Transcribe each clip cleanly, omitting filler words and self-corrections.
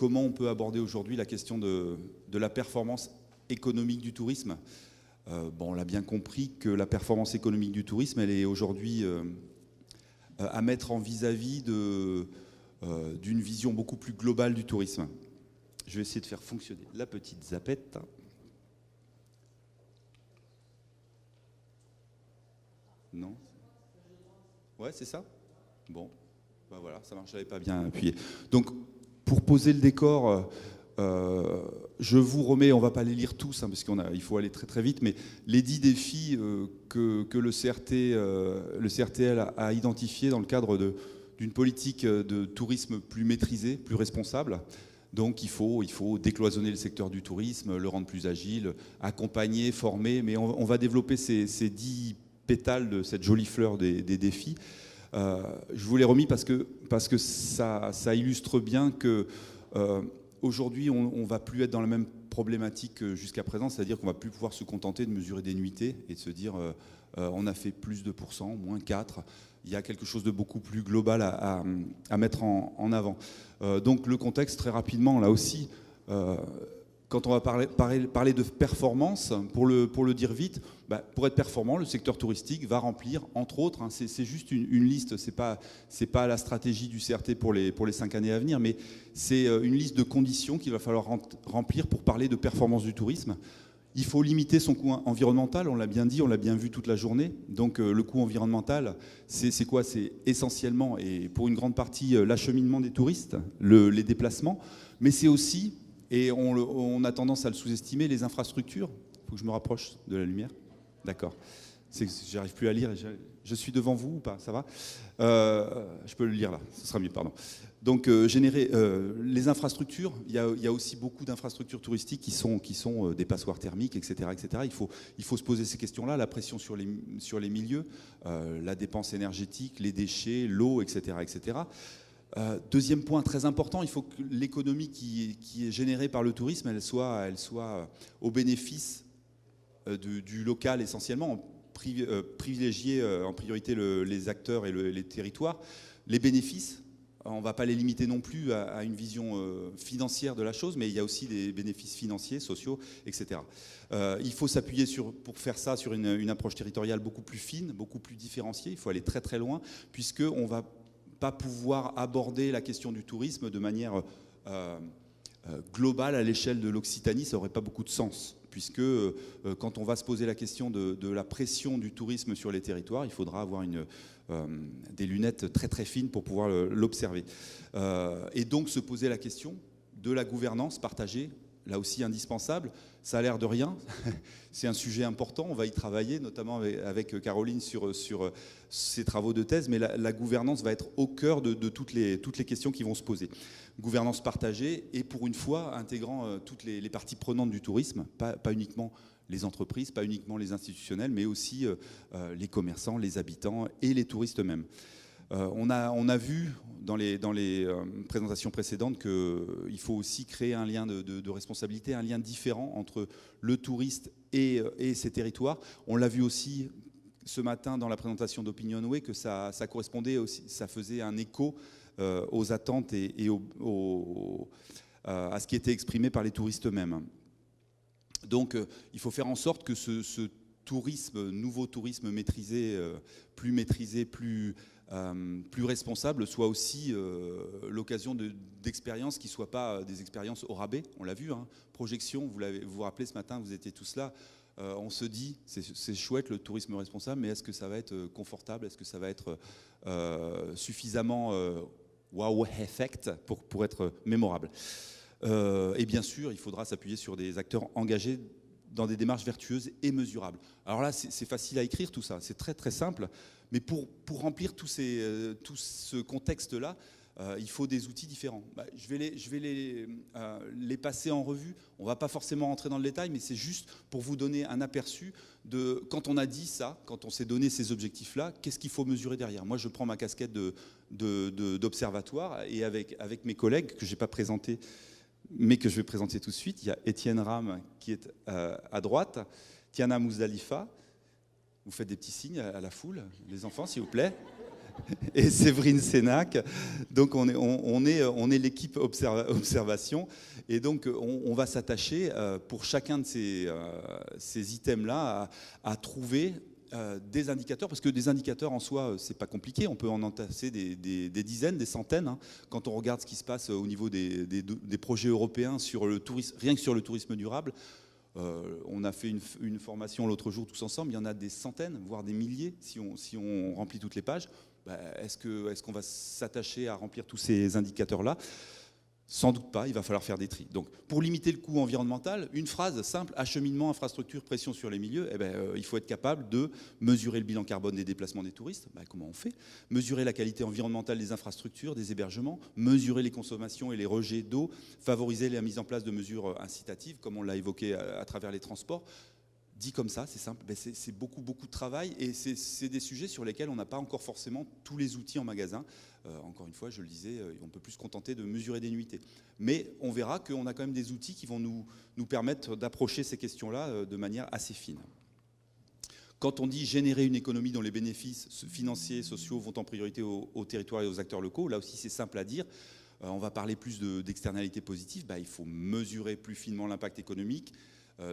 comment on peut aborder aujourd'hui la question de la performance économique du tourisme. On l'a bien compris que la performance économique du tourisme, elle est aujourd'hui à mettre en vis-à-vis d'une vision beaucoup plus globale du tourisme. Je vais essayer de faire fonctionner la petite zapette. Non? Ouais, c'est ça? Bon, ben voilà, ça marche, j'avais pas bien appuyé. Donc, pour poser le décor, je vous remets, on ne va pas les lire tous, hein, parce qu'il faut aller très très vite, mais les 10 défis que le CRTL a identifiés dans le cadre d'une politique de tourisme plus maîtrisée, plus responsable. Donc il faut décloisonner le secteur du tourisme, le rendre plus agile, accompagner, former, mais on va développer ces 10 pétales de cette jolie fleur des défis. Je vous l'ai remis parce que ça illustre bien que aujourd'hui, on ne va plus être dans la même problématique que jusqu'à présent, c'est-à-dire qu'on ne va plus pouvoir se contenter de mesurer des nuitées et de se dire on a fait plus 2%, moins 4%. Il y a quelque chose de beaucoup plus global à mettre en avant. Donc le contexte, très rapidement, là aussi, quand on va parler de performance, pour le dire vite, pour être performant, le secteur touristique va remplir, entre autres, hein, c'est juste une liste, c'est pas la stratégie du CRT pour les 5 années à venir, mais c'est une liste de conditions qu'il va falloir remplir pour parler de performance du tourisme. Il faut limiter son coût environnemental, on l'a bien dit, on l'a bien vu toute la journée. Donc le coût environnemental, c'est quoi? C'est essentiellement, et pour une grande partie, l'acheminement des touristes, les déplacements, mais c'est aussi, et on a tendance à le sous-estimer, les infrastructures. Il faut que je me rapproche de la lumière. D'accord. J'arrive plus à lire. Je suis devant vous ou pas? Ça va? Je peux le lire là. Ce sera mieux, pardon. Donc, générer les infrastructures. Il y a aussi beaucoup d'infrastructures touristiques qui sont des passoires thermiques, etc., etc. Il faut se poser ces questions-là. La pression sur les milieux, la dépense énergétique, les déchets, l'eau, etc., etc. Deuxième point très important, il faut que l'économie qui est générée par le tourisme, elle soit au bénéfice du local essentiellement, privilégier en priorité les acteurs et les territoires. Les bénéfices, on ne va pas les limiter non plus à une vision financière de la chose, mais il y a aussi des bénéfices financiers, sociaux, etc. Il faut s'appuyer pour faire ça sur une approche territoriale beaucoup plus fine, beaucoup plus différenciée. Il faut aller très très loin, puisqu'on va pas pouvoir aborder la question du tourisme de manière globale à l'échelle de l'Occitanie, ça n'aurait pas beaucoup de sens, puisque quand on va se poser la question de la pression du tourisme sur les territoires, il faudra avoir des lunettes très très fines pour pouvoir l'observer. Et donc se poser la question de la gouvernance partagée, là aussi indispensable. Ça a l'air de rien, c'est un sujet important, on va y travailler, notamment avec Caroline sur ses travaux de thèse, mais la gouvernance va être au cœur de toutes les questions qui vont se poser. Gouvernance partagée et pour une fois intégrant toutes les parties prenantes du tourisme, pas uniquement les entreprises, pas uniquement les institutionnels, mais aussi les commerçants, les habitants et les touristes eux-mêmes. On a vu dans les présentations précédentes qu'il faut aussi créer un lien de responsabilité, un lien différent entre le touriste et ses territoires. On l'a vu aussi ce matin dans la présentation d'Opinionway que ça correspondait aussi, ça faisait un écho aux attentes et à ce qui était exprimé par les touristes eux-mêmes. Donc il faut faire en sorte que ce nouveau tourisme maîtrisé, plus responsable, soit aussi l'occasion d'expériences qui ne soient pas des expériences au rabais. On l'a vu, hein, projection, vous vous rappelez ce matin, vous étiez tous là. On se dit, c'est chouette le tourisme responsable, mais est-ce que ça va être confortable? Est-ce que ça va être suffisamment wow effect pour être mémorable? Et bien sûr, il faudra s'appuyer sur des acteurs engagés dans des démarches vertueuses et mesurables. Alors là, c'est facile à écrire tout ça, c'est très très simple, mais pour remplir tout ce contexte-là, il faut des outils différents. Je vais les passer en revue. On ne va pas forcément rentrer dans le détail, mais c'est juste pour vous donner un aperçu de quand on a dit ça, quand on s'est donné ces objectifs-là, qu'est-ce qu'il faut mesurer derrière. Moi, je prends ma casquette d'observatoire et avec mes collègues que je n'ai pas présentés, mais que je vais présenter tout de suite. Il y a Étienne Ram qui est à droite, Tiana Mousdalifa. Vous faites des petits signes à la foule, les enfants, s'il vous plaît. et Séverine Sénac. Donc on est l'équipe observation. Et donc on va s'attacher pour chacun de ces items-là à trouver des indicateurs, parce que des indicateurs en soi, c'est pas compliqué, on peut en entasser des dizaines, des centaines. Hein. Quand on regarde ce qui se passe au niveau des projets européens sur le tourisme, rien que sur le tourisme durable, on a fait une formation l'autre jour tous ensemble, il y en a des centaines, voire des milliers, si on remplit toutes les pages. Est-ce qu'on va s'attacher à remplir tous ces indicateurs-là ? Sans doute pas, il va falloir faire des tris. Donc, pour limiter le coût environnemental, une phrase simple, acheminement, infrastructure, pression sur les milieux, il faut être capable de mesurer le bilan carbone des déplacements des touristes. Comment on fait ? Mesurer la qualité environnementale des infrastructures, des hébergements, mesurer les consommations et les rejets d'eau, favoriser la mise en place de mesures incitatives, comme on l'a évoqué à travers les transports. Dit comme ça, c'est simple, c'est beaucoup de travail et c'est des sujets sur lesquels on n'a pas encore forcément tous les outils en magasin. Encore une fois, je le disais, on peut plus se contenter de mesurer des nuitées. Mais on verra qu'on a quand même des outils qui vont nous permettre d'approcher ces questions-là de manière assez fine. Quand on dit générer une économie dont les bénéfices financiers et sociaux vont en priorité aux territoires et aux acteurs locaux, là aussi c'est simple à dire. On va parler plus d'externalités positives. Il faut mesurer plus finement l'impact économique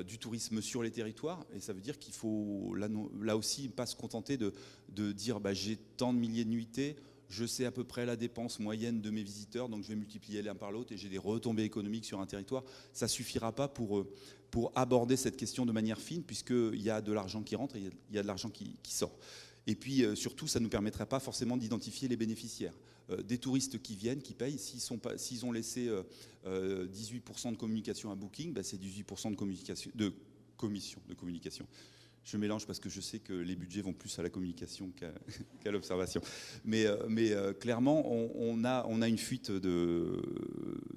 du tourisme sur les territoires, et ça veut dire qu'il faut là aussi pas se contenter de dire j'ai tant de milliers de nuitées, je sais à peu près la dépense moyenne de mes visiteurs, donc je vais multiplier l'un par l'autre et j'ai des retombées économiques sur un territoire. Ça ne suffira pas pour aborder cette question de manière fine, puisqu'il y a de l'argent qui rentre et il y a de l'argent qui sort. Et puis surtout, ça ne nous permettrait pas forcément d'identifier les bénéficiaires. Des touristes qui viennent, qui payent, s'ils ont laissé 18% de communication à Booking, c'est 18% de communication. Je mélange parce que je sais que les budgets vont plus à la communication qu'à l'observation. Mais clairement, on a une fuite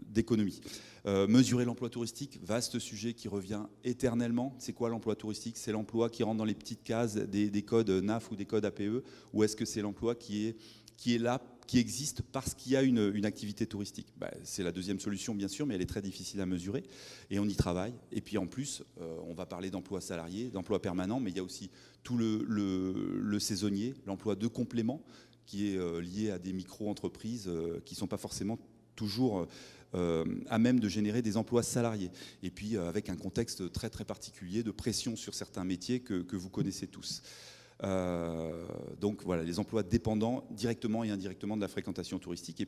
d'économie. Mesurer l'emploi touristique, vaste sujet qui revient éternellement. C'est quoi l'emploi touristique ? C'est l'emploi qui rentre dans les petites cases des codes NAF ou des codes APE, ou est-ce que c'est l'emploi qui est là, qui existe parce qu'il y a une activité touristique ? C'est la deuxième solution, bien sûr, mais elle est très difficile à mesurer, et on y travaille. Et puis en plus, on va parler d'emploi salarié, d'emploi permanent, mais il y a aussi tout le saisonnier, l'emploi de complément, qui est lié à des micro-entreprises qui ne sont pas forcément toujours à même de générer des emplois salariés. Et puis avec un contexte très très particulier de pression sur certains métiers que vous connaissez tous. Donc voilà, les emplois dépendants directement et indirectement de la fréquentation touristique, et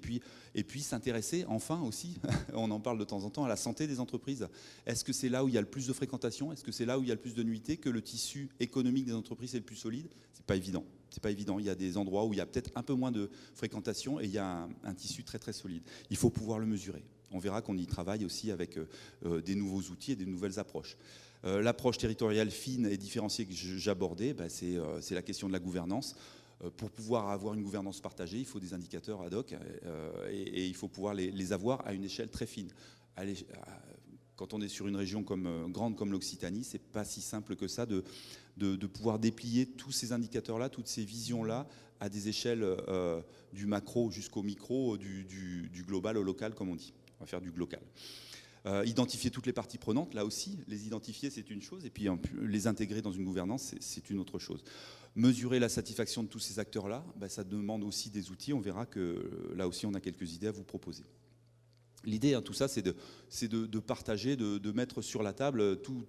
puis s'intéresser enfin aussi, on en parle de temps en temps, à la santé des entreprises. Est-ce que c'est là où il y a le plus de fréquentation ? Est-ce que c'est là où il y a le plus de nuitées que le tissu économique des entreprises est le plus solide ? C'est pas évident. C'est pas évident. Il y a des endroits où il y a peut-être un peu moins de fréquentation et il y a un tissu très très solide. Il faut pouvoir le mesurer. On verra qu'on y travaille aussi avec des nouveaux outils et des nouvelles approches. L'approche territoriale fine et différenciée que j'abordais, c'est la question de la gouvernance. Pour pouvoir avoir une gouvernance partagée, il faut des indicateurs ad hoc et il faut pouvoir les avoir à une échelle très fine. Quand on est sur une région grande comme l'Occitanie, c'est pas si simple que ça de pouvoir déplier tous ces indicateurs-là, toutes ces visions-là à des échelles du macro jusqu'au micro, du global au local, comme on dit. On va faire du local. Identifier toutes les parties prenantes, là aussi, les identifier c'est une chose, et puis les intégrer dans une gouvernance c'est une autre chose. Mesurer la satisfaction de tous ces acteurs-là, ça demande aussi des outils, on verra que là aussi on a quelques idées à vous proposer. L'idée, tout ça, c'est de partager, de mettre sur la table tout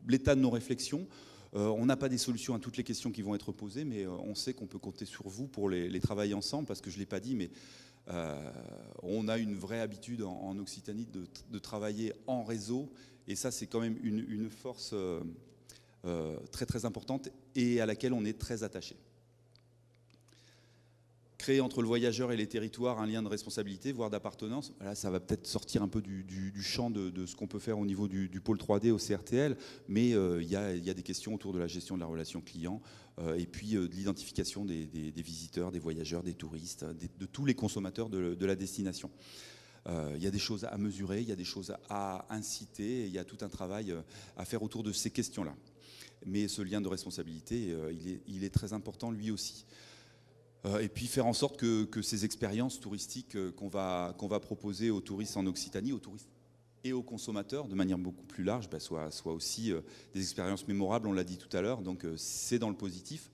l'état de nos réflexions. On n'a pas des solutions à toutes les questions qui vont être posées, mais on sait qu'on peut compter sur vous pour les travailler ensemble, parce que je ne l'ai pas dit, mais on a une vraie habitude en Occitanie de travailler en réseau, et ça c'est quand même une force très très importante et à laquelle on est très attaché. Créer entre le voyageur et les territoires un lien de responsabilité, voire d'appartenance. Là, ça va peut-être sortir un peu du champ de ce qu'on peut faire au niveau du pôle 3D au CRTL, mais il y a des questions autour de la gestion de la relation client et puis de l'identification des visiteurs, des voyageurs, des touristes, de tous les consommateurs de la destination. Il y a des choses à mesurer, il y a des choses à inciter, et il y a tout un travail à faire autour de ces questions-là. Mais ce lien de responsabilité, il est très important lui aussi. Et puis faire en sorte que ces expériences touristiques qu'on va proposer aux touristes en Occitanie, aux touristes et aux consommateurs de manière beaucoup plus large, soient aussi des expériences mémorables, on l'a dit tout à l'heure, donc c'est dans le positif.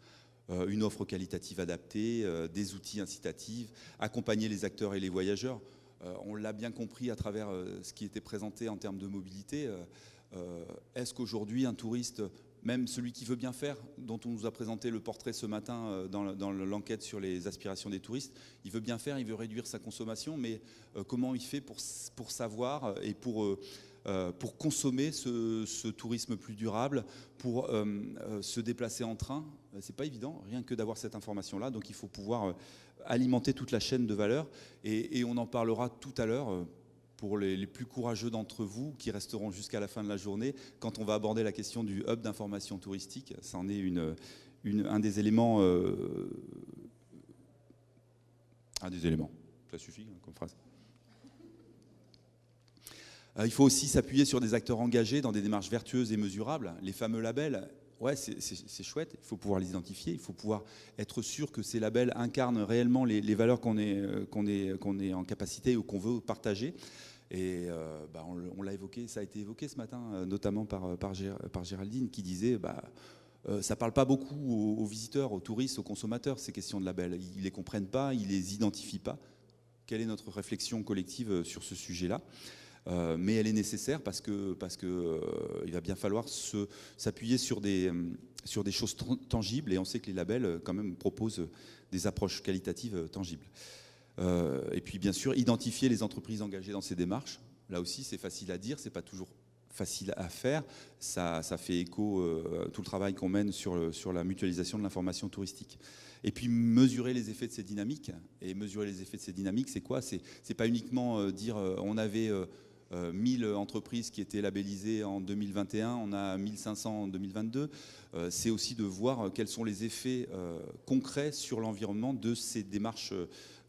une offre qualitative adaptée, des outils incitatifs, accompagner les acteurs et les voyageurs. On l'a bien compris à travers ce qui était présenté en termes de mobilité. Est-ce qu'aujourd'hui, un touriste, même celui qui veut bien faire, dont on nous a présenté le portrait ce matin dans l'enquête sur les aspirations des touristes, il veut bien faire, il veut réduire sa consommation, mais comment il fait pour savoir et pour consommer ce tourisme plus durable, pour se déplacer en train? C'est pas évident, rien que d'avoir cette information-là. Donc il faut pouvoir alimenter toute la chaîne de valeur. Et on en parlera tout à l'heure pour les plus courageux d'entre vous qui resteront jusqu'à la fin de la journée, quand on va aborder la question du hub d'information touristique. Ça en est un des éléments. Un des éléments. Ça suffit comme phrase. Il faut aussi s'appuyer sur des acteurs engagés dans des démarches vertueuses et mesurables. Les fameux labels, ouais, c'est chouette, il faut pouvoir les identifier, il faut pouvoir être sûr que ces labels incarnent réellement les valeurs qu'on est en capacité ou qu'on veut partager. Et on l'a évoqué, ça a été évoqué ce matin, notamment par Géraldine, qui disait ça ne parle pas beaucoup aux visiteurs, aux touristes, aux consommateurs, ces questions de labels. Ils ne les comprennent pas, ils ne les identifient pas. Quelle est notre réflexion collective sur ce sujet-là ? Mais elle est nécessaire parce que il va bien falloir s'appuyer sur des choses tangibles, et on sait que les labels quand même proposent des approches qualitatives tangibles. Et puis bien sûr identifier les entreprises engagées dans ces démarches. Là aussi c'est facile à dire, c'est pas toujours facile à faire. Ça fait écho tout le travail qu'on mène sur la mutualisation de l'information touristique. Et puis mesurer les effets de ces dynamiques. Et mesurer les effets de ces dynamiques, c'est quoi ? C'est pas uniquement dire on avait 1000 entreprises qui étaient labellisées en 2021, on a 1500 en 2022. C'est aussi de voir quels sont les effets concrets sur l'environnement de ces démarches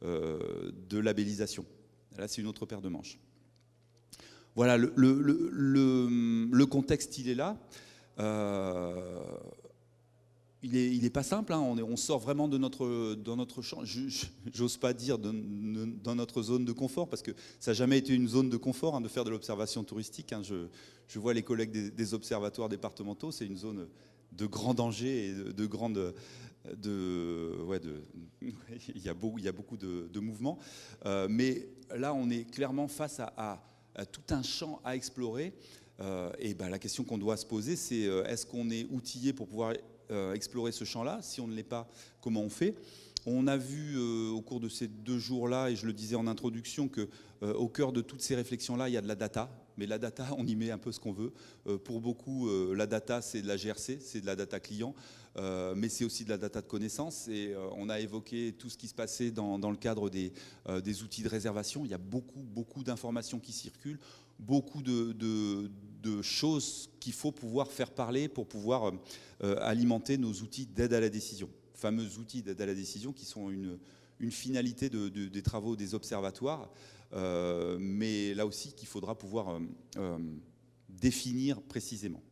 de labellisation. Là, c'est une autre paire de manches. Voilà, le contexte, il est là. Il n'est pas simple, hein. On sort vraiment de notre champ, j'ose pas dire dans notre zone de confort, parce que ça n'a jamais été une zone de confort, hein, de faire de l'observation touristique. Hein. Je vois les collègues des observatoires départementaux, c'est une zone de grand danger et de grande... il y a beaucoup de mouvements. Mais là, on est clairement face à tout un champ à explorer. Et la question qu'on doit se poser, c'est est-ce qu'on est outillé pour pouvoir explorer ce champ-là? Si on ne l'est pas, comment on fait? On a vu au cours de ces 2 jours-là, et je le disais en introduction, qu'au cœur de toutes ces réflexions-là, il y a de la data. Mais la data, on y met un peu ce qu'on veut. Pour beaucoup, la data, c'est de la GRC, c'est de la data client, mais c'est aussi de la data de connaissance. Et on a évoqué tout ce qui se passait dans le cadre des outils de réservation. Il y a beaucoup d'informations qui circulent, beaucoup de choses qu'il faut pouvoir faire parler pour pouvoir alimenter nos outils d'aide à la décision. Fameux outils d'aide à la décision qui sont une finalité des travaux des observatoires, mais là aussi qu'il faudra pouvoir définir précisément.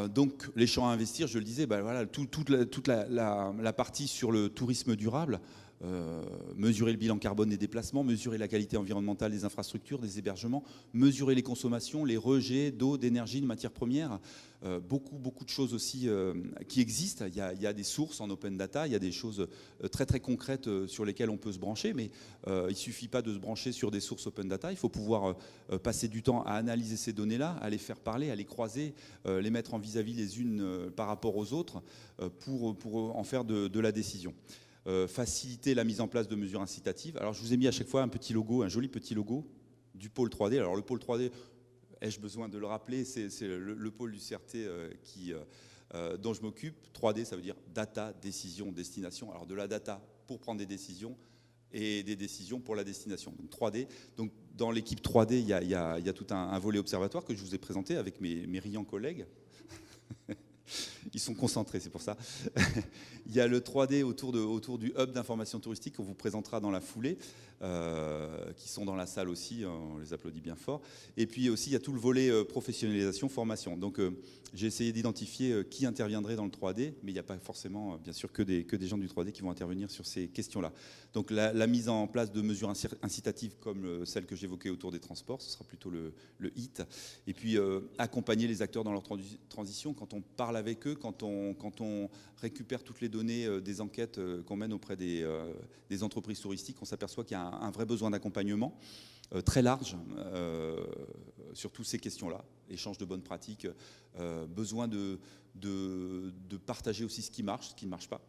Donc les champs à investir, je le disais, voilà, toute la partie sur le tourisme durable, mesurer le bilan carbone des déplacements, mesurer la qualité environnementale des infrastructures, des hébergements, mesurer les consommations, les rejets d'eau, d'énergie, de matières premières, beaucoup de choses aussi qui existent. Il y a des sources en open data, il y a des choses très très concrètes sur lesquelles on peut se brancher, mais il ne suffit pas de se brancher sur des sources open data, il faut pouvoir passer du temps à analyser ces données-là, à les faire parler, à les croiser, les mettre en vis-à-vis les unes par rapport aux autres pour en faire de la décision. Faciliter la mise en place de mesures incitatives. Alors je vous ai mis à chaque fois un petit logo, un joli petit logo du pôle 3D. Alors le pôle 3D, ai-je besoin de le rappeler, c'est le pôle du CRT dont je m'occupe. 3D, ça veut dire data, décision, destination. Alors de la data pour prendre des décisions et des décisions pour la destination. Donc 3D. Donc dans l'équipe 3D, il y a tout un volet observatoire que je vous ai présenté avec mes brillants collègues. Ils sont concentrés, c'est pour ça. Il y a le 3D autour du hub d'information touristique qu'on vous présentera dans la foulée, qui sont dans la salle aussi, on les applaudit bien fort. Et puis aussi, il y a tout le volet professionnalisation, formation. Donc j'ai essayé d'identifier qui interviendrait dans le 3D, mais il n'y a pas forcément, bien sûr, que des gens du 3D qui vont intervenir sur ces questions-là. Donc la mise en place de mesures incitatives comme celle que j'évoquais autour des transports, ce sera plutôt le HIT. Et puis accompagner les acteurs dans leur transition. Quand on parle avec eux, quand on récupère toutes les données des enquêtes qu'on mène auprès des entreprises touristiques, on s'aperçoit qu'il y a un vrai besoin d'accompagnement très large sur toutes ces questions-là. Échange de bonnes pratiques, besoin de partager aussi ce qui ne marche pas.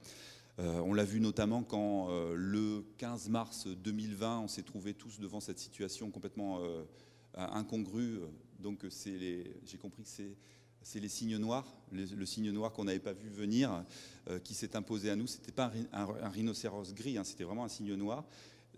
On l'a vu notamment quand le 15 mars 2020, on s'est trouvés tous devant cette situation complètement incongrue. Donc j'ai compris que c'est les signes noirs, le signe noir qu'on n'avait pas vu venir, qui s'est imposé à nous. Ce n'était pas un rhinocéros gris, hein, c'était vraiment un signe noir.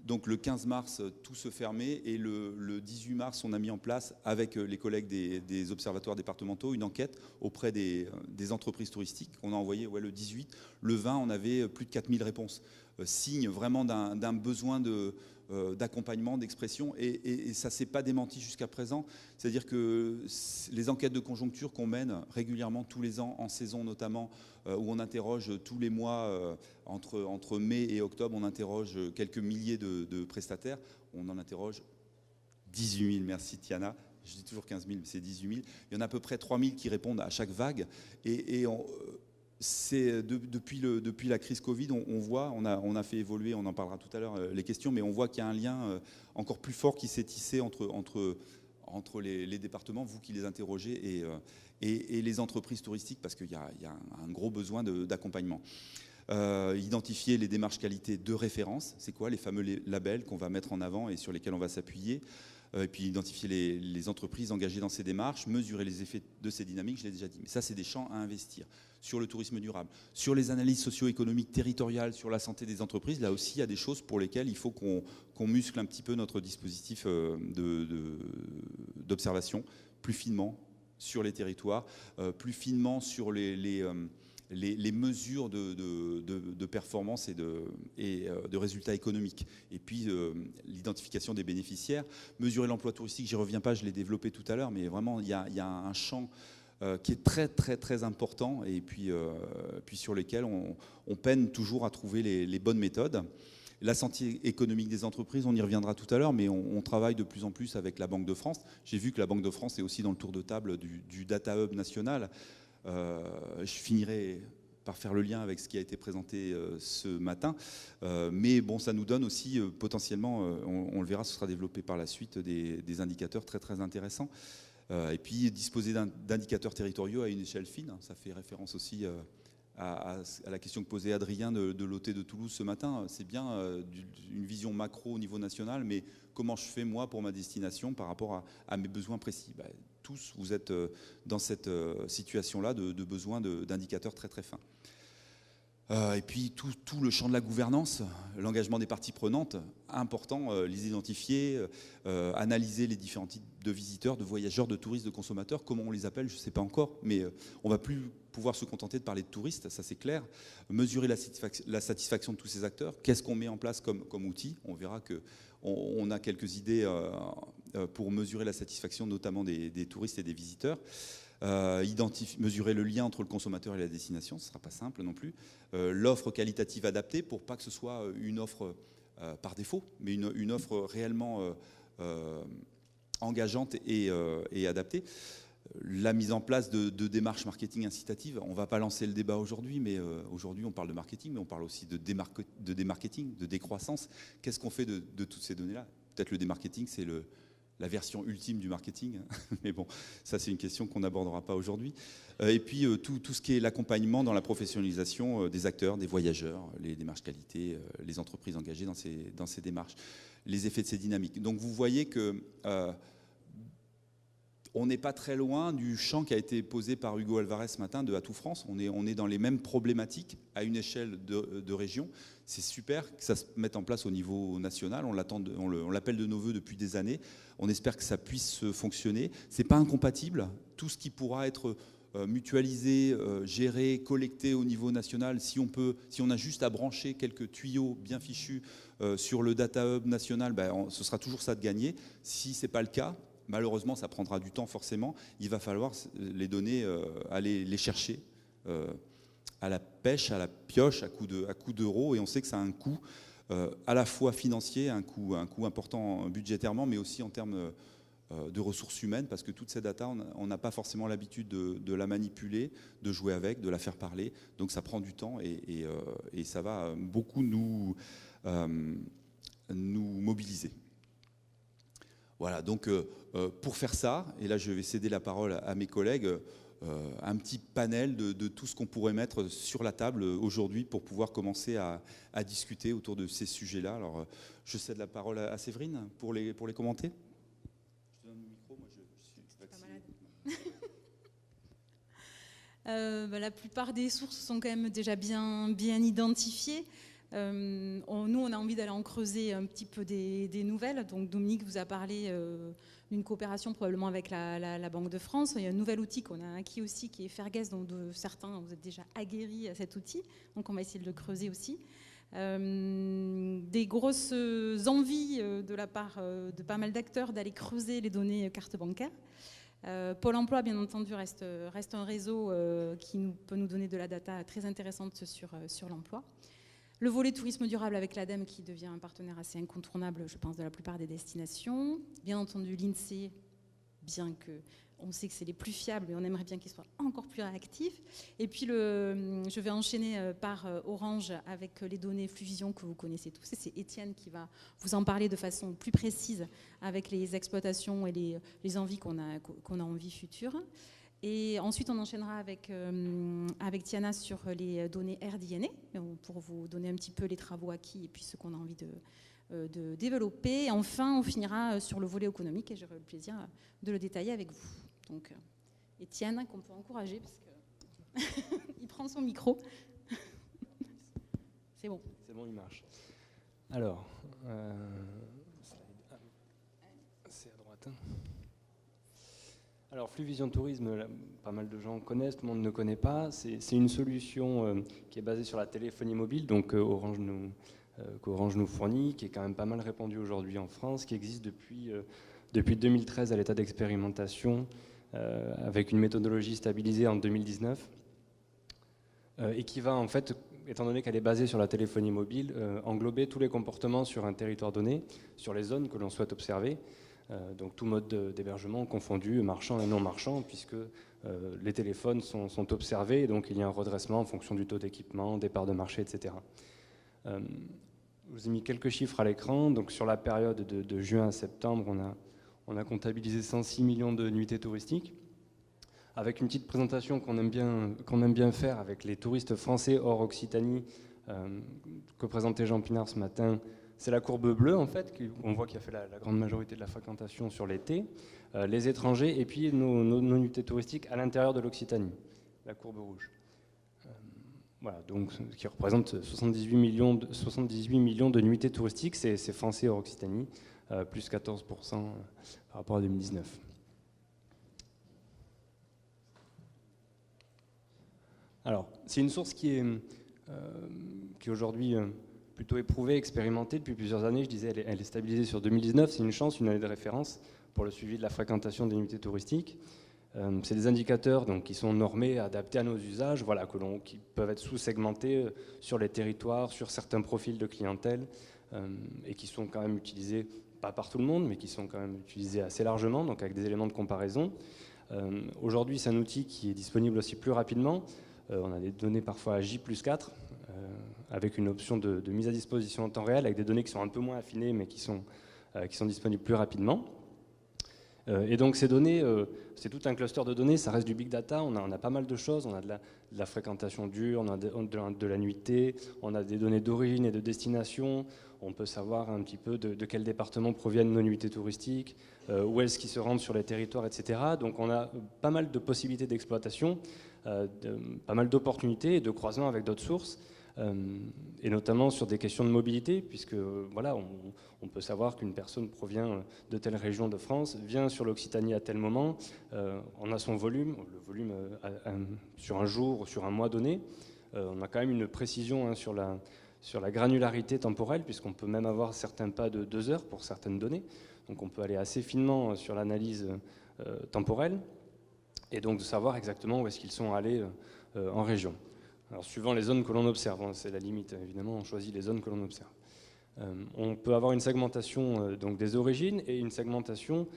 Donc le 15 mars, tout se fermait et le 18 mars, on a mis en place, avec les collègues des observatoires départementaux, une enquête auprès des entreprises touristiques qu'on a envoyée le 18. Le 20, on avait plus de 4000 réponses. Signe vraiment d'un besoin d'accompagnement, d'expression, et ça ne s'est pas démenti jusqu'à présent. C'est-à-dire que les enquêtes de conjoncture qu'on mène régulièrement tous les ans, en saison notamment, où on interroge tous les mois, entre mai et octobre, on interroge quelques milliers de prestataires, on en interroge 18 000, merci Tiana. Je dis toujours 15 000, mais c'est 18 000. Il y en a à peu près 3 000 qui répondent à chaque vague, depuis la crise Covid, on voit, on a fait évoluer, on en parlera tout à l'heure, les questions, mais on voit qu'il y a un lien encore plus fort qui s'est tissé entre les départements, vous qui les interrogez, et les entreprises touristiques, parce qu'il y a un gros besoin d'accompagnement. Identifier les démarches qualité de référence, c'est quoi les fameux labels qu'on va mettre en avant et sur lesquels on va s'appuyer. Et puis identifier les entreprises engagées dans ces démarches, mesurer les effets de ces dynamiques, je l'ai déjà dit. Mais ça, c'est des champs à investir. Sur le tourisme durable, sur les analyses socio-économiques territoriales, sur la santé des entreprises, là aussi, il y a des choses pour lesquelles il faut qu'on muscle un petit peu notre dispositif d'observation, plus finement sur les territoires, plus finement sur les mesures de performance et de résultats économiques. Et puis l'identification des bénéficiaires. Mesurer l'emploi touristique, j'y reviens pas, je l'ai développé tout à l'heure, mais vraiment il y a un champ qui est très très très important, et puis sur lesquels on peine toujours à trouver les bonnes méthodes. La santé économique des entreprises, on y reviendra tout à l'heure, mais on travaille de plus en plus avec la Banque de France. J'ai vu que la Banque de France est aussi dans le tour de table du Data Hub national. Je finirai par faire le lien avec ce qui a été présenté ce matin. Mais bon, ça nous donne aussi potentiellement, on le verra, ce sera développé par la suite, des indicateurs très très intéressants. Et puis disposer d'indicateurs territoriaux à une échelle fine, ça fait référence aussi à la question que posait Adrien de l'OT de Toulouse ce matin. C'est bien une vision macro au niveau national, mais comment je fais moi pour ma destination par rapport à mes besoins précis? Tous, vous êtes dans cette situation-là de besoin d'indicateurs très très fins. Et puis tout le champ de la gouvernance, l'engagement des parties prenantes, important, les identifier, analyser les différents types de visiteurs, de voyageurs, de touristes, de consommateurs, comment on les appelle, je ne sais pas encore, mais on ne va plus pouvoir se contenter de parler de touristes, ça c'est clair. Mesurer la satisfaction de tous ces acteurs, qu'est-ce qu'on met en place comme outil? On verra qu'on a quelques idées pour mesurer la satisfaction notamment des touristes et des visiteurs. Mesurer le lien entre le consommateur et la destination, ce ne sera pas simple non plus. L'offre qualitative adaptée pour pas que ce soit une offre par défaut, mais une offre réellement engageante et adaptée. La mise en place de démarches marketing incitatives. On ne va pas lancer le débat aujourd'hui, mais aujourd'hui on parle de marketing, mais on parle aussi de démarketing, de décroissance. Qu'est-ce qu'on fait de toutes ces données-là? Peut-être le démarketing, c'est la version ultime du marketing, mais bon, ça c'est une question qu'on n'abordera pas aujourd'hui. Et puis tout ce qui est l'accompagnement dans la professionnalisation des acteurs, des voyageurs, les démarches qualité, les entreprises engagées dans ces démarches, les effets de ces dynamiques. Donc vous voyez que on n'est pas très loin du champ qui a été posé par Hugo Alvarez ce matin de Atout France. On est dans les mêmes problématiques à une échelle de région. C'est super que ça se mette en place au niveau national. On l'appelle de nos voeux depuis des années. On espère que ça puisse fonctionner. Ce n'est pas incompatible. Tout ce qui pourra être mutualisé, géré, collecté au niveau national, si on a juste à brancher quelques tuyaux bien fichus sur le Data Hub national, ce sera toujours ça de gagner. Si ce n'est pas le cas, malheureusement, ça prendra du temps forcément. Il va falloir les données, aller les chercher à la pêche, à la pioche, à coup d'euros. Et on sait que ça a un coût à la fois financier, un coût important budgétairement, mais aussi en termes de ressources humaines, parce que toute cette data, on n'a pas forcément l'habitude de la manipuler, de jouer avec, de la faire parler. Donc ça prend du temps et ça va beaucoup nous mobiliser. Voilà, donc pour faire ça, et là je vais céder la parole à mes collègues, un petit panel de tout ce qu'on pourrait mettre sur la table aujourd'hui pour pouvoir commencer à discuter autour de ces sujets-là. Alors je cède la parole à Séverine pour les commenter. Je te donne le micro, moi je suis vacciné. La plupart des sources sont quand même déjà bien identifiées. Nous, on a envie d'aller en creuser un petit peu des nouvelles. Donc Dominique vous a parlé d'une coopération probablement avec la Banque de France. Il y a un nouvel outil qu'on a acquis aussi qui est Fergues, dont certains vous êtes déjà aguerris à cet outil. Donc on va essayer de le creuser aussi. Des grosses envies de la part de pas mal d'acteurs d'aller creuser les données carte bancaire. Pôle emploi, bien entendu, reste un réseau qui peut nous donner de la data très intéressante sur l'emploi. Le volet tourisme durable avec l'ADEME qui devient un partenaire assez incontournable, je pense, de la plupart des destinations. Bien entendu, l'INSEE, bien qu'on sait que c'est les plus fiables, mais on aimerait bien qu'ils soient encore plus réactifs. Et puis, je vais enchaîner par Orange avec les données Fluvision que vous connaissez tous. Et c'est Étienne qui va vous en parler de façon plus précise avec les exploitations et les envies qu'on a en vie future. Et ensuite, on enchaînera avec Tiana sur les données RDNA, pour vous donner un petit peu les travaux acquis et puis ce qu'on a envie de développer. Et enfin, on finira sur le volet économique et j'aurai le plaisir de le détailler avec vous. Donc, Étienne, qu'on peut encourager parce qu'il prend son micro. C'est bon. C'est bon, il marche. Alors, c'est à droite. Alors, Fluvision Tourisme, pas mal de gens connaissent, tout le monde ne connaît pas. C'est une solution qui est basée sur la téléphonie mobile, donc qu'Orange nous fournit, qui est quand même pas mal répandue aujourd'hui en France, qui existe depuis 2013 à l'état d'expérimentation, avec une méthodologie stabilisée en 2019, et qui va en fait, étant donné qu'elle est basée sur la téléphonie mobile, englober tous les comportements sur un territoire donné, sur les zones que l'on souhaite observer. Donc tout mode d'hébergement confondu, marchand et non marchand, puisque les téléphones sont observés, et donc il y a un redressement en fonction du taux d'équipement, des parts de marché, etc. Je vous ai mis quelques chiffres à l'écran. Donc sur la période de juin à septembre, on a comptabilisé 106 millions de nuitées touristiques, avec une petite présentation qu'on aime bien faire avec les touristes français hors Occitanie, que présentait Jean Pinard ce matin. C'est la courbe bleue, en fait, qu'on voit qui a fait la grande majorité de la fréquentation sur l'été, les étrangers, et puis nos nuitées touristiques à l'intérieur de l'Occitanie, la courbe rouge. Voilà, donc, ce qui représente 78 millions de nuitées touristiques, c'est français hors Occitanie, plus 14% par rapport à 2019. Alors, c'est une source qui est aujourd'hui plutôt éprouvée, expérimentée depuis plusieurs années. Je disais, elle est stabilisée sur 2019. C'est une chance, une année de référence pour le suivi de la fréquentation des nuitées touristiques. C'est des indicateurs donc, qui sont normés, adaptés à nos usages, voilà, qui peuvent être sous-segmentés sur les territoires, sur certains profils de clientèle, et qui sont quand même utilisés, pas par tout le monde, mais qui sont quand même utilisés assez largement, donc avec des éléments de comparaison. Aujourd'hui, c'est un outil qui est disponible aussi plus rapidement. On a des données parfois à J+4, avec une option de mise à disposition en temps réel, avec des données qui sont un peu moins affinées, mais qui sont disponibles plus rapidement. Et donc ces données, c'est tout un cluster de données, ça reste du big data, on a pas mal de choses, on a de la fréquentation dure, on a de la nuitée, on a des données d'origine et de destination, on peut savoir un petit peu de quel département proviennent nos nuitées touristiques, où est-ce qu'ils se rendent sur les territoires, etc. Donc on a pas mal de possibilités d'exploitation, pas mal d'opportunités et de croisement avec d'autres sources. Et notamment sur des questions de mobilité, puisque voilà, on peut savoir qu'une personne provient de telle région de France, vient sur l'Occitanie à tel moment, on a son volume, le volume sur un jour ou sur un mois donné, on a quand même une précision sur la granularité temporelle, puisqu'on peut même avoir certains pas de 2 heures pour certaines données, donc on peut aller assez finement sur l'analyse temporelle, et donc de savoir exactement où est-ce qu'ils sont allés en région. Alors, suivant les zones que l'on observe, c'est la limite, évidemment, on choisit les zones que l'on observe. On peut avoir une segmentation donc des origines et une segmentation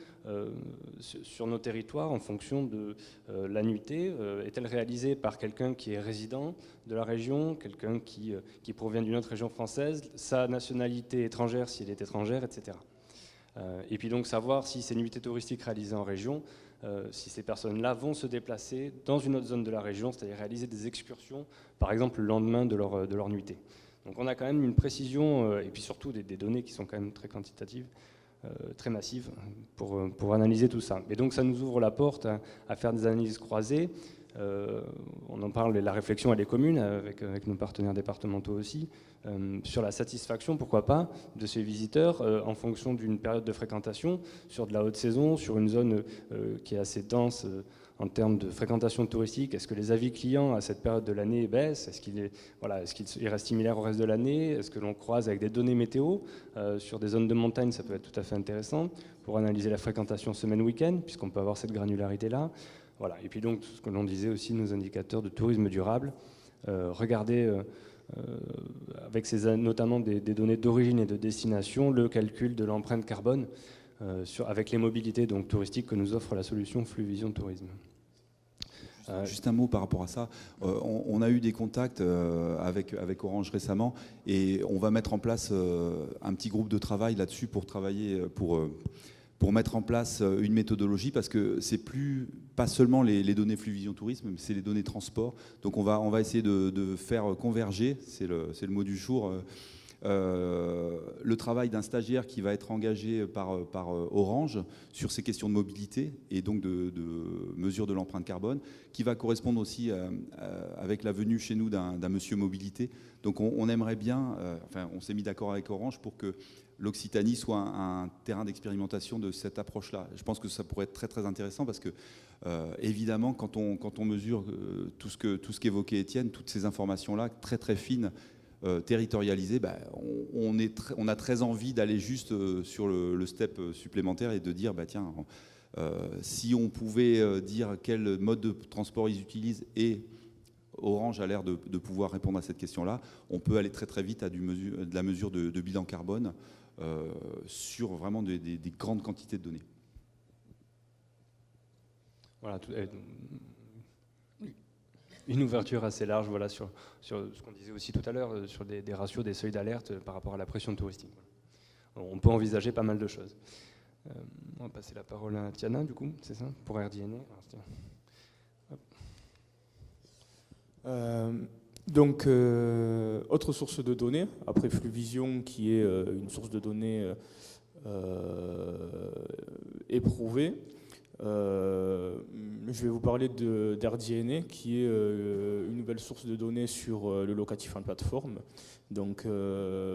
sur nos territoires en fonction de l'annuité. Est-elle réalisée par quelqu'un qui est résident de la région, quelqu'un qui provient d'une autre région française, sa nationalité étrangère s'il est étrangère, etc. Et puis donc savoir si ces nuitées touristiques réalisées en région, si ces personnes-là vont se déplacer dans une autre zone de la région, c'est-à-dire réaliser des excursions, par exemple le lendemain de leur nuitée. Donc on a quand même une précision, et puis surtout des données qui sont quand même très quantitatives, très massives, pour analyser tout ça. Et donc ça nous ouvre la porte à faire des analyses croisées. On en parle, la réflexion elle est commune avec nos partenaires départementaux aussi, sur la satisfaction, pourquoi pas, de ces visiteurs en fonction d'une période de fréquentation, sur de la haute saison, sur une zone qui est assez dense en termes de fréquentation touristique. Est-ce que les avis clients à cette période de l'année baissent? Est-ce qu'il reste similaire au reste de l'année? Est-ce que l'on croise avec des données météo sur des zones de montagne? Ça peut être tout à fait intéressant pour analyser la fréquentation semaine-week-end, puisqu'on peut avoir cette granularité-là. Voilà. Et puis donc, ce que l'on disait aussi, nos indicateurs de tourisme durable, regarder avec notamment des données d'origine et de destination, le calcul de l'empreinte carbone avec les mobilités donc, touristiques que nous offre la solution Fluvision Tourisme. Juste un mot par rapport à ça. On a eu des contacts avec Orange récemment et on va mettre en place un petit groupe de travail là-dessus pour travailler, pour mettre en place une méthodologie, parce que c'est pas seulement les données Fluvision Tourisme, mais c'est les données transport. Donc on va essayer de faire converger, c'est le mot du jour, le travail d'un stagiaire qui va être engagé par Orange sur ces questions de mobilité et donc de mesure de l'empreinte carbone, qui va correspondre aussi avec la venue chez nous d'un monsieur mobilité. Donc on aimerait bien, on s'est mis d'accord avec Orange pour que l'Occitanie soit un terrain d'expérimentation de cette approche-là. Je pense que ça pourrait être très très intéressant parce que évidemment quand on mesure tout ce qu'évoquait Étienne, toutes ces informations-là très très fines, territorialisées, on a très envie d'aller juste sur le step supplémentaire et de dire tiens, si on pouvait dire quel mode de transport ils utilisent, et Orange a l'air de pouvoir répondre à cette question-là, on peut aller très très vite à de la mesure de bilan carbone sur vraiment des grandes quantités de données. Voilà, une ouverture assez large, voilà, sur ce qu'on disait aussi tout à l'heure, sur des ratios, des seuils d'alerte par rapport à la pression touristique. On peut envisager pas mal de choses. On va passer la parole à Tiana, du coup, c'est ça, pour RDNA. Donc, autre source de données, après Fluvision, qui est une source de données éprouvée, je vais vous parler d'RDNA, qui est une nouvelle source de données sur le locatif en plateforme. Donc,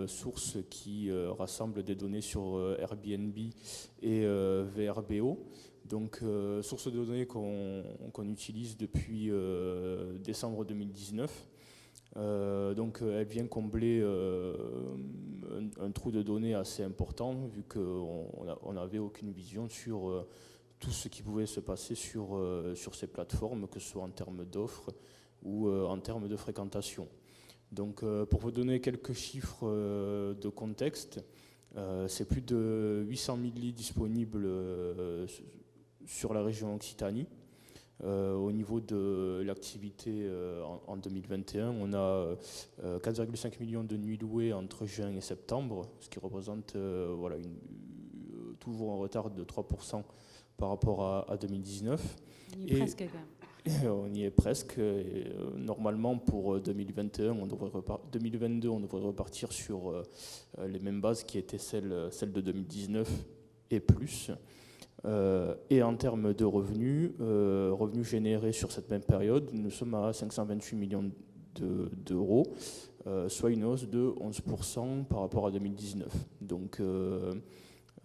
source qui rassemble des données sur Airbnb et VRBO. Donc, source de données qu'on utilise depuis décembre 2019. Donc, elle vient combler un trou de données assez important, vu qu'on n'avait aucune vision sur tout ce qui pouvait se passer sur ces plateformes, que ce soit en termes d'offres ou en termes de fréquentation. Donc, pour vous donner quelques chiffres de contexte, c'est plus de 800 000 lits disponibles sur la région Occitanie. Au niveau de l'activité en 2021, on a 4,5 millions de nuits louées entre juin et septembre, ce qui représente toujours un retard de 3% par rapport à 2019. On y est presque quand même. On y est presque. Et, normalement, pour 2022, on devrait repartir sur les mêmes bases qui étaient celles de 2019 et plus. Et en termes de revenus générés sur cette même période, nous sommes à 528 millions d'euros, soit une hausse de 11% par rapport à 2019. Donc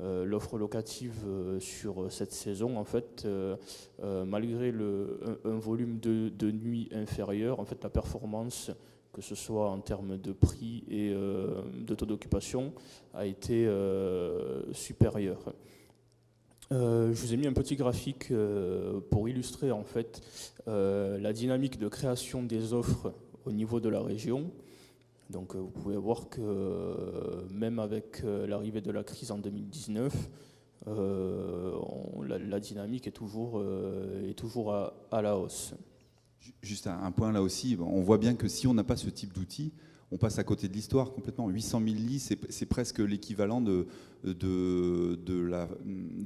l'offre locative sur cette saison, en fait, malgré un volume de nuits inférieur, en fait, la performance, que ce soit en termes de prix et de taux d'occupation, a été supérieure. Je vous ai mis un petit graphique pour illustrer en fait la dynamique de création des offres au niveau de la région. Donc vous pouvez voir que même avec l'arrivée de la crise en 2019, la dynamique est toujours à la hausse. Juste un point là aussi, on voit bien que si on n'a pas ce type d'outil, on passe à côté de l'histoire complètement. 800 000 lits, c'est presque l'équivalent de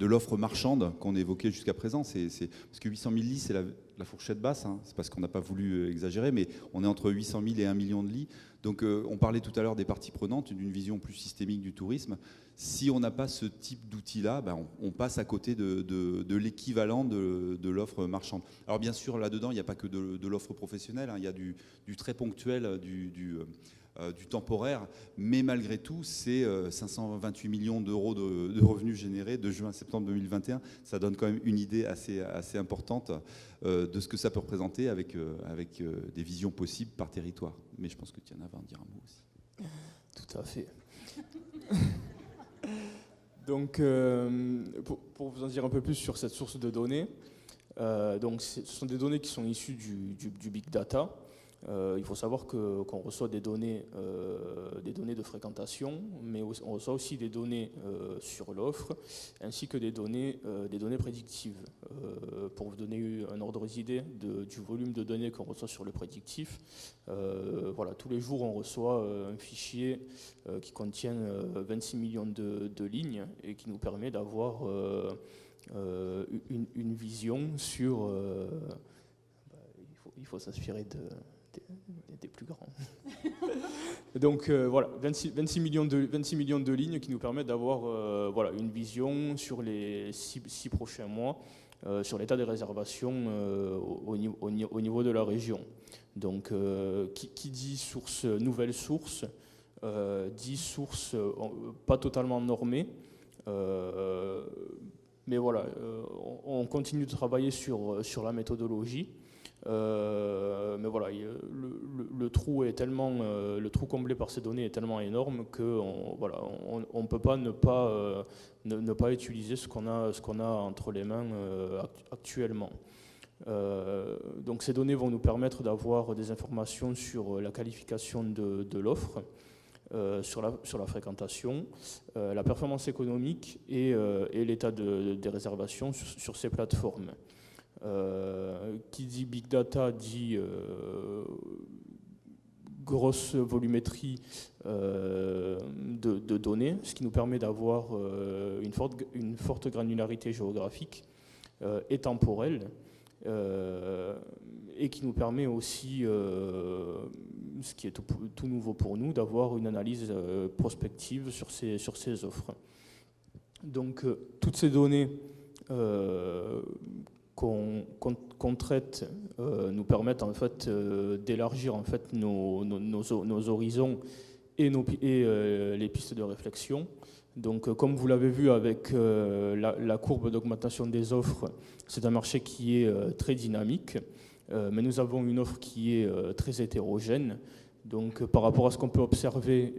l'offre marchande qu'on évoquait jusqu'à présent. Parce que 800 000 lits, c'est la fourchette basse, hein. C'est parce qu'on n'a pas voulu exagérer, mais on est entre 800 000 et 1 million de lits. Donc on parlait tout à l'heure des parties prenantes, d'une vision plus systémique du tourisme. Si on n'a pas ce type d'outil-là, on passe à côté de l'équivalent de l'offre marchande. Alors bien sûr, là-dedans, il n'y a pas que de l'offre professionnelle, hein. Il y a du très ponctuel, du temporaire, mais malgré tout, c'est 528 millions d'euros de revenus générés de juin à septembre 2021. Ça donne quand même une idée assez importante de ce que ça peut représenter avec des visions possibles par territoire. Mais je pense que Tiana va en dire un mot aussi. Tout à fait. Donc, pour vous en dire un peu plus sur cette source de données, ce sont des données qui sont issues du big data. Il faut savoir qu'on reçoit des données de fréquentation, mais on reçoit aussi des données sur l'offre, ainsi que des données prédictives. Pour vous donner un ordre d'idée du volume de données qu'on reçoit sur le prédictif, tous les jours on reçoit un fichier qui contient 26 millions de lignes et qui nous permet d'avoir une vision sur... il faut s'inspirer des plus grands. Donc 26 millions de lignes qui nous permettent d'avoir une vision sur les 6 prochains mois sur l'état des réservations au niveau de la région. Donc qui dit nouvelle source, dit source pas totalement normée, mais voilà, on continue de travailler sur la méthodologie. Mais voilà, le trou est tellement, le trou comblé par ces données est tellement énorme qu'on on peut pas ne pas utiliser ce qu'on a entre les mains actuellement. Donc ces données vont nous permettre d'avoir des informations sur la qualification de l'offre, sur la fréquentation, la performance économique et l'état des réservations sur ces plateformes. Qui dit big data dit grosse volumétrie de données, ce qui nous permet d'avoir une forte granularité géographique et temporelle, et qui nous permet aussi, ce qui est tout nouveau pour nous, d'avoir une analyse prospective sur ces offres. Donc toutes ces données qu'on traite nous permettent en fait d'élargir en fait nos horizons et les pistes de réflexion. Donc comme vous l'avez vu avec la courbe d'augmentation des offres, c'est un marché qui est très dynamique, mais nous avons une offre qui est très hétérogène. Donc par rapport à ce qu'on peut observer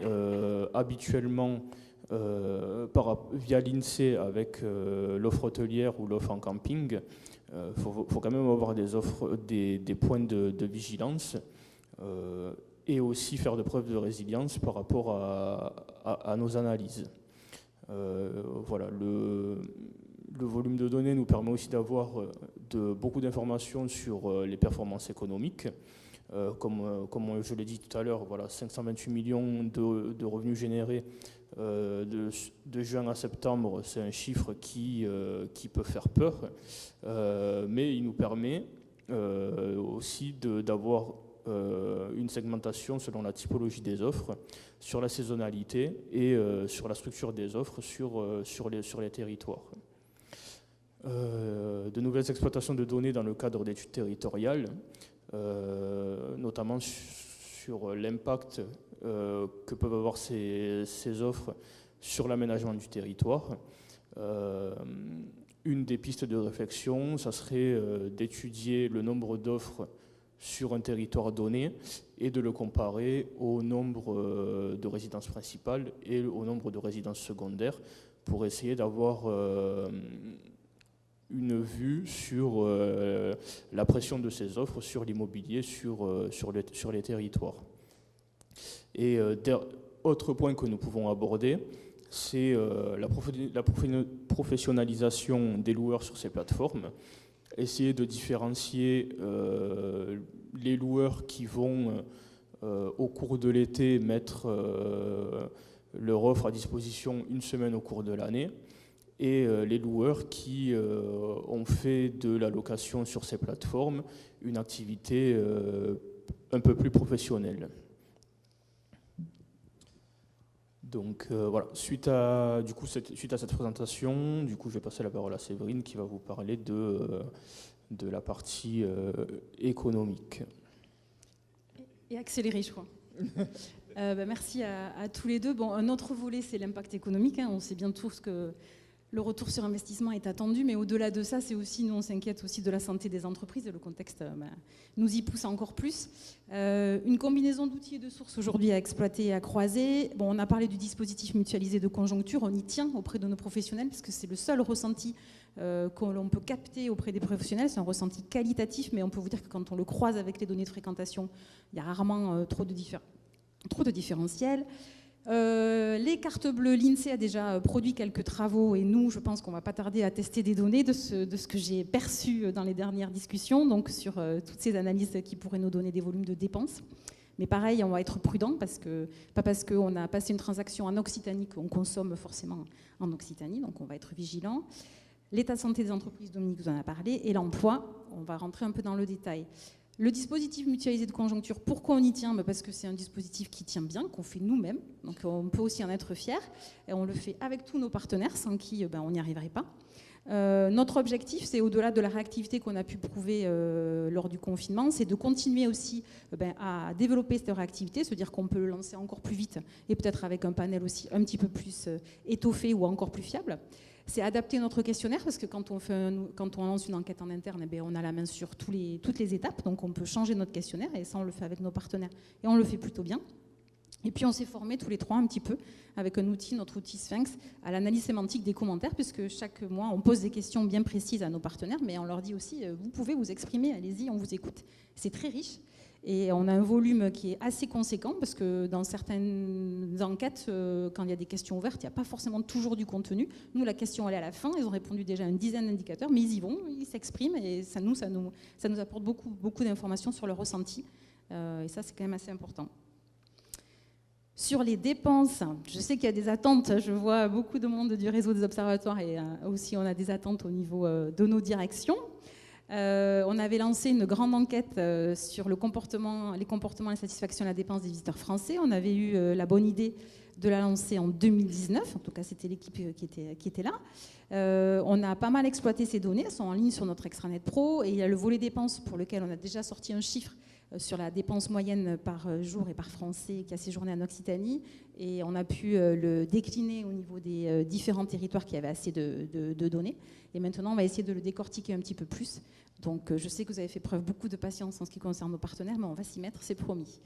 habituellement via l'INSEE avec l'offre hôtelière ou l'offre en camping, faut quand même avoir des points de vigilance et aussi faire de preuves de résilience par rapport à nos analyses. Voilà, le volume de données nous permet aussi d'avoir beaucoup d'informations sur les performances économiques. Comme je l'ai dit tout à l'heure, voilà, 528 millions de revenus générés de juin à septembre, c'est un chiffre qui peut faire peur, mais il nous permet aussi d'avoir une segmentation selon la typologie des offres, sur la saisonnalité et sur la structure des offres sur les territoires. De nouvelles exploitations de données dans le cadre d'études territoriales, notamment sur l'impact que peuvent avoir ces offres sur l'aménagement du territoire. Une des pistes de réflexion, ça serait d'étudier le nombre d'offres sur un territoire donné et de le comparer au nombre de résidences principales et au nombre de résidences secondaires pour essayer d'avoir une vue sur la pression de ces offres sur l'immobilier, sur les territoires. Et autre point que nous pouvons aborder, c'est la professionnalisation des loueurs sur ces plateformes. Essayer de différencier les loueurs qui vont, au cours de l'été, mettre leur offre à disposition une semaine au cours de l'année, et les loueurs qui ont fait de la location sur ces plateformes une activité un peu plus professionnelle. Donc voilà, suite à cette présentation, je vais passer la parole à Séverine qui va vous parler de la partie économique. Et accélérer, je crois. Merci à tous les deux. Bon, un autre volet, c'est l'impact économique. On sait bien tous que le retour sur investissement est attendu, mais au-delà de ça, c'est aussi, nous on s'inquiète aussi de la santé des entreprises, et le contexte nous y pousse encore plus. Une combinaison d'outils et de sources aujourd'hui à exploiter et à croiser. Bon, on a parlé du dispositif mutualisé de conjoncture, on y tient auprès de nos professionnels, parce que c'est le seul ressenti que l'on peut capter auprès des professionnels. C'est un ressenti qualitatif, mais on peut vous dire que quand on le croise avec les données de fréquentation, il y a rarement trop de différentiels. Les cartes bleues, l'INSEE a déjà produit quelques travaux, et nous, je pense qu'on ne va pas tarder à tester des données de ce que j'ai perçu dans les dernières discussions, donc sur toutes ces analyses qui pourraient nous donner des volumes de dépenses. Mais pareil, on va être prudent, pas parce qu'on a passé une transaction en Occitanie qu'on consomme forcément en Occitanie, donc on va être vigilant. L'état de santé des entreprises, Dominique vous en a parlé, et l'emploi, on va rentrer un peu dans le détail. Le dispositif mutualisé de conjoncture, pourquoi on y tient ? Parce que c'est un dispositif qui tient bien, qu'on fait nous-mêmes, donc on peut aussi en être fier, et on le fait avec tous nos partenaires, sans qui on n'y arriverait pas. Notre objectif, c'est au-delà de la réactivité qu'on a pu prouver lors du confinement, c'est de continuer aussi à développer cette réactivité, se dire qu'on peut le lancer encore plus vite, et peut-être avec un panel aussi un petit peu plus étoffé ou encore plus fiable. C'est adapter notre questionnaire, parce que quand on lance une enquête en interne, on a la main sur toutes les étapes, donc on peut changer notre questionnaire, et ça on le fait avec nos partenaires, et on le fait plutôt bien. Et puis on s'est formés tous les trois un petit peu avec notre outil Sphinx, à l'analyse sémantique des commentaires, puisque chaque mois on pose des questions bien précises à nos partenaires, mais on leur dit aussi, vous pouvez vous exprimer, allez-y, on vous écoute. C'est très riche. Et on a un volume qui est assez conséquent, parce que dans certaines enquêtes, quand il y a des questions ouvertes, il n'y a pas forcément toujours du contenu. Nous, la question, elle est à la fin. Ils ont répondu déjà à une dizaine d'indicateurs, mais ils y vont, ils s'expriment, et ça nous apporte beaucoup d'informations sur leur ressenti. Et ça, c'est quand même assez important. Sur les dépenses, je sais qu'il y a des attentes. Je vois beaucoup de monde du réseau des observatoires, et aussi on a des attentes au niveau de nos directions. On avait lancé une grande enquête sur les comportements et la satisfaction à la dépense des visiteurs français. On avait eu la bonne idée de la lancer en 2019. En tout cas, c'était l'équipe qui était là. On a pas mal exploité ces données. Elles sont en ligne sur notre extranet pro. Et il y a le volet dépenses pour lequel on a déjà sorti un chiffre sur la dépense moyenne par jour et par Français qui a séjourné en Occitanie. Et on a pu le décliner au niveau des différents territoires qui avaient assez de données. Et maintenant, on va essayer de le décortiquer un petit peu plus. Donc, je sais que vous avez fait preuve beaucoup de patience en ce qui concerne nos partenaires, mais on va s'y mettre, c'est promis.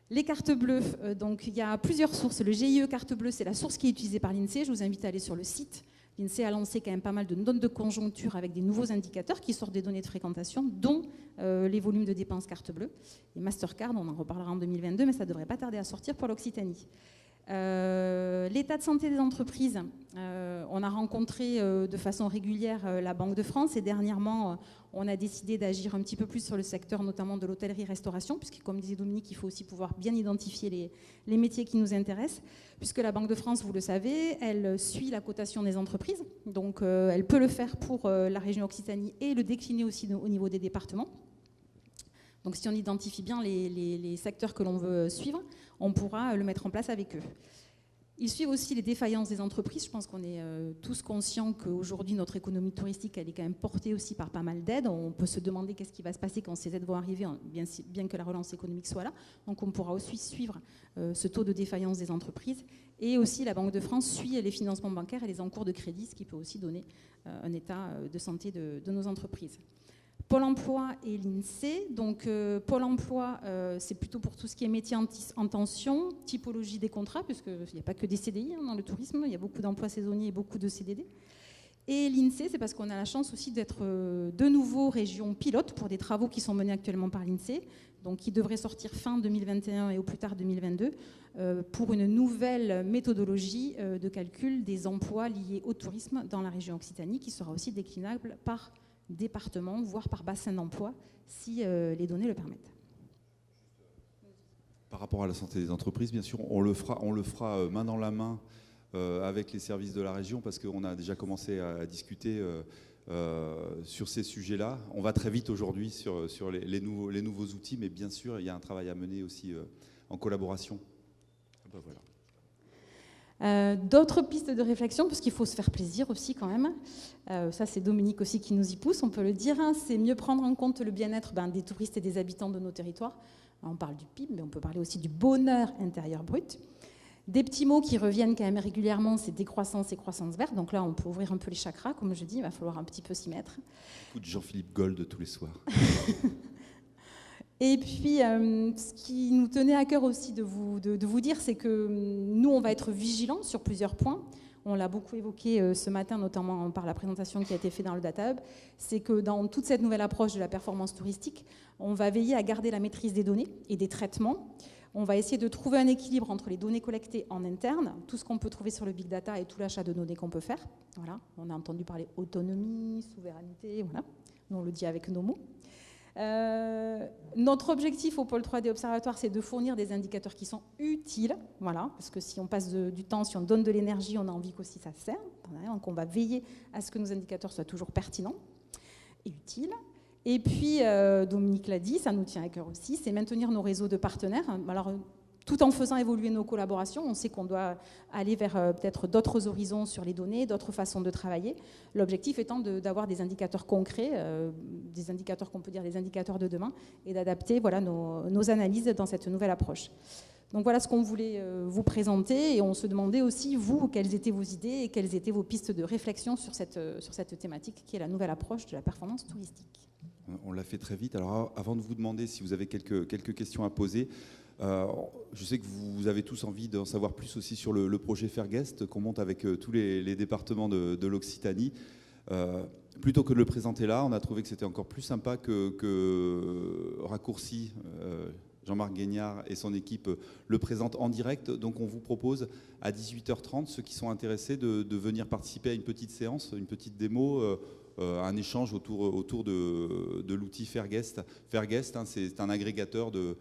Les cartes bleues, donc il y a plusieurs sources. Le GIE carte bleue, c'est la source qui est utilisée par l'INSEE. Je vous invite à aller sur le site. L'INSEE a lancé quand même pas mal de notes de conjoncture avec des nouveaux indicateurs qui sortent des données de fréquentation, dont les volumes de dépenses carte bleue. Et Mastercard, on en reparlera en 2022, mais ça ne devrait pas tarder à sortir pour l'Occitanie. L'état de santé des entreprises, on a rencontré de façon régulière la Banque de France, et dernièrement on a décidé d'agir un petit peu plus sur le secteur notamment de l'hôtellerie-restauration, puisque comme disait Dominique, il faut aussi pouvoir bien identifier les métiers qui nous intéressent, puisque la Banque de France, vous le savez, elle suit la cotation des entreprises, donc elle peut le faire pour la région Occitanie et le décliner aussi au niveau des départements. Donc si on identifie bien les secteurs que l'on veut suivre, on pourra le mettre en place avec eux. Ils suivent aussi les défaillances des entreprises. Je pense qu'on est tous conscients qu'aujourd'hui, notre économie touristique, elle est quand même portée aussi par pas mal d'aides. On peut se demander qu'est-ce qui va se passer quand ces aides vont arriver, bien que la relance économique soit là. Donc on pourra aussi suivre ce taux de défaillance des entreprises. Et aussi, la Banque de France suit les financements bancaires et les encours de crédit, ce qui peut aussi donner un état de santé de nos entreprises. Pôle emploi et l'INSEE. Donc Pôle emploi, c'est plutôt pour tout ce qui est métier en tension, typologie des contrats, puisqu'il n'y a pas que des CDI dans le tourisme, il y a beaucoup d'emplois saisonniers et beaucoup de CDD. Et l'INSEE, c'est parce qu'on a la chance aussi d'être de nouveau région pilote pour des travaux qui sont menés actuellement par l'INSEE, donc qui devraient sortir fin 2021 et au plus tard 2022, pour une nouvelle méthodologie de calcul des emplois liés au tourisme dans la région Occitanie, qui sera aussi déclinable par département, voire par bassin d'emploi, si les données le permettent. Par rapport à la santé des entreprises, bien sûr, on le fera main dans la main avec les services de la région, parce qu'on a déjà commencé à discuter sur ces sujets-là. On va très vite aujourd'hui sur les nouveaux outils, mais bien sûr, il y a un travail à mener aussi en collaboration. Ben voilà. D'autres pistes de réflexion, parce qu'il faut se faire plaisir aussi quand même. Ça, c'est Dominique aussi qui nous y pousse, on peut le dire. Hein. C'est mieux prendre en compte le bien-être des touristes et des habitants de nos territoires. On parle du PIB, mais on peut parler aussi du bonheur intérieur brut. Des petits mots qui reviennent quand même régulièrement, c'est décroissance et croissance verte. Donc là, on peut ouvrir un peu les chakras, comme je dis, il va falloir un petit peu s'y mettre. Écoute Jean-Philippe Gold tous les soirs. Et puis, ce qui nous tenait à cœur aussi de vous dire, c'est que nous, on va être vigilants sur plusieurs points. On l'a beaucoup évoqué ce matin, notamment par la présentation qui a été faite dans le Data Hub. C'est que dans toute cette nouvelle approche de la performance touristique, on va veiller à garder la maîtrise des données et des traitements. On va essayer de trouver un équilibre entre les données collectées en interne, tout ce qu'on peut trouver sur le big data et tout l'achat de données qu'on peut faire. Voilà. On a entendu parler autonomie, souveraineté, voilà. Nous, on le dit avec nos mots. Notre objectif au pôle 3D Observatoire, c'est de fournir des indicateurs qui sont utiles, voilà, parce que si on passe du temps, si on donne de l'énergie, on a envie qu'aussi ça sert. Donc on va veiller à ce que nos indicateurs soient toujours pertinents et utiles. Et puis, Dominique l'a dit, ça nous tient à cœur aussi, c'est maintenir nos réseaux de partenaires. Alors, tout en faisant évoluer nos collaborations, on sait qu'on doit aller vers peut-être d'autres horizons sur les données, d'autres façons de travailler. L'objectif étant d'avoir des indicateurs concrets, des indicateurs qu'on peut dire des indicateurs de demain, et d'adapter voilà, nos analyses dans cette nouvelle approche. Donc voilà ce qu'on voulait vous présenter, et on se demandait aussi, vous, quelles étaient vos idées et quelles étaient vos pistes de réflexion sur cette thématique qui est la nouvelle approche de la performance touristique. On l'a fait très vite. Alors avant de vous demander si vous avez quelques questions à poser, je sais que vous avez tous envie d'en savoir plus aussi sur le projet Fairguest qu'on monte avec tous les départements de l'Occitanie. Plutôt que de le présenter là, on a trouvé que c'était encore plus sympa que Raccourci, Jean-Marc Guignard et son équipe le présentent en direct. Donc on vous propose à 18h30, ceux qui sont intéressés, de venir participer à une petite séance, une petite démo, un échange autour de l'outil Fairguest. Fairguest, hein, c'est un agrégateur de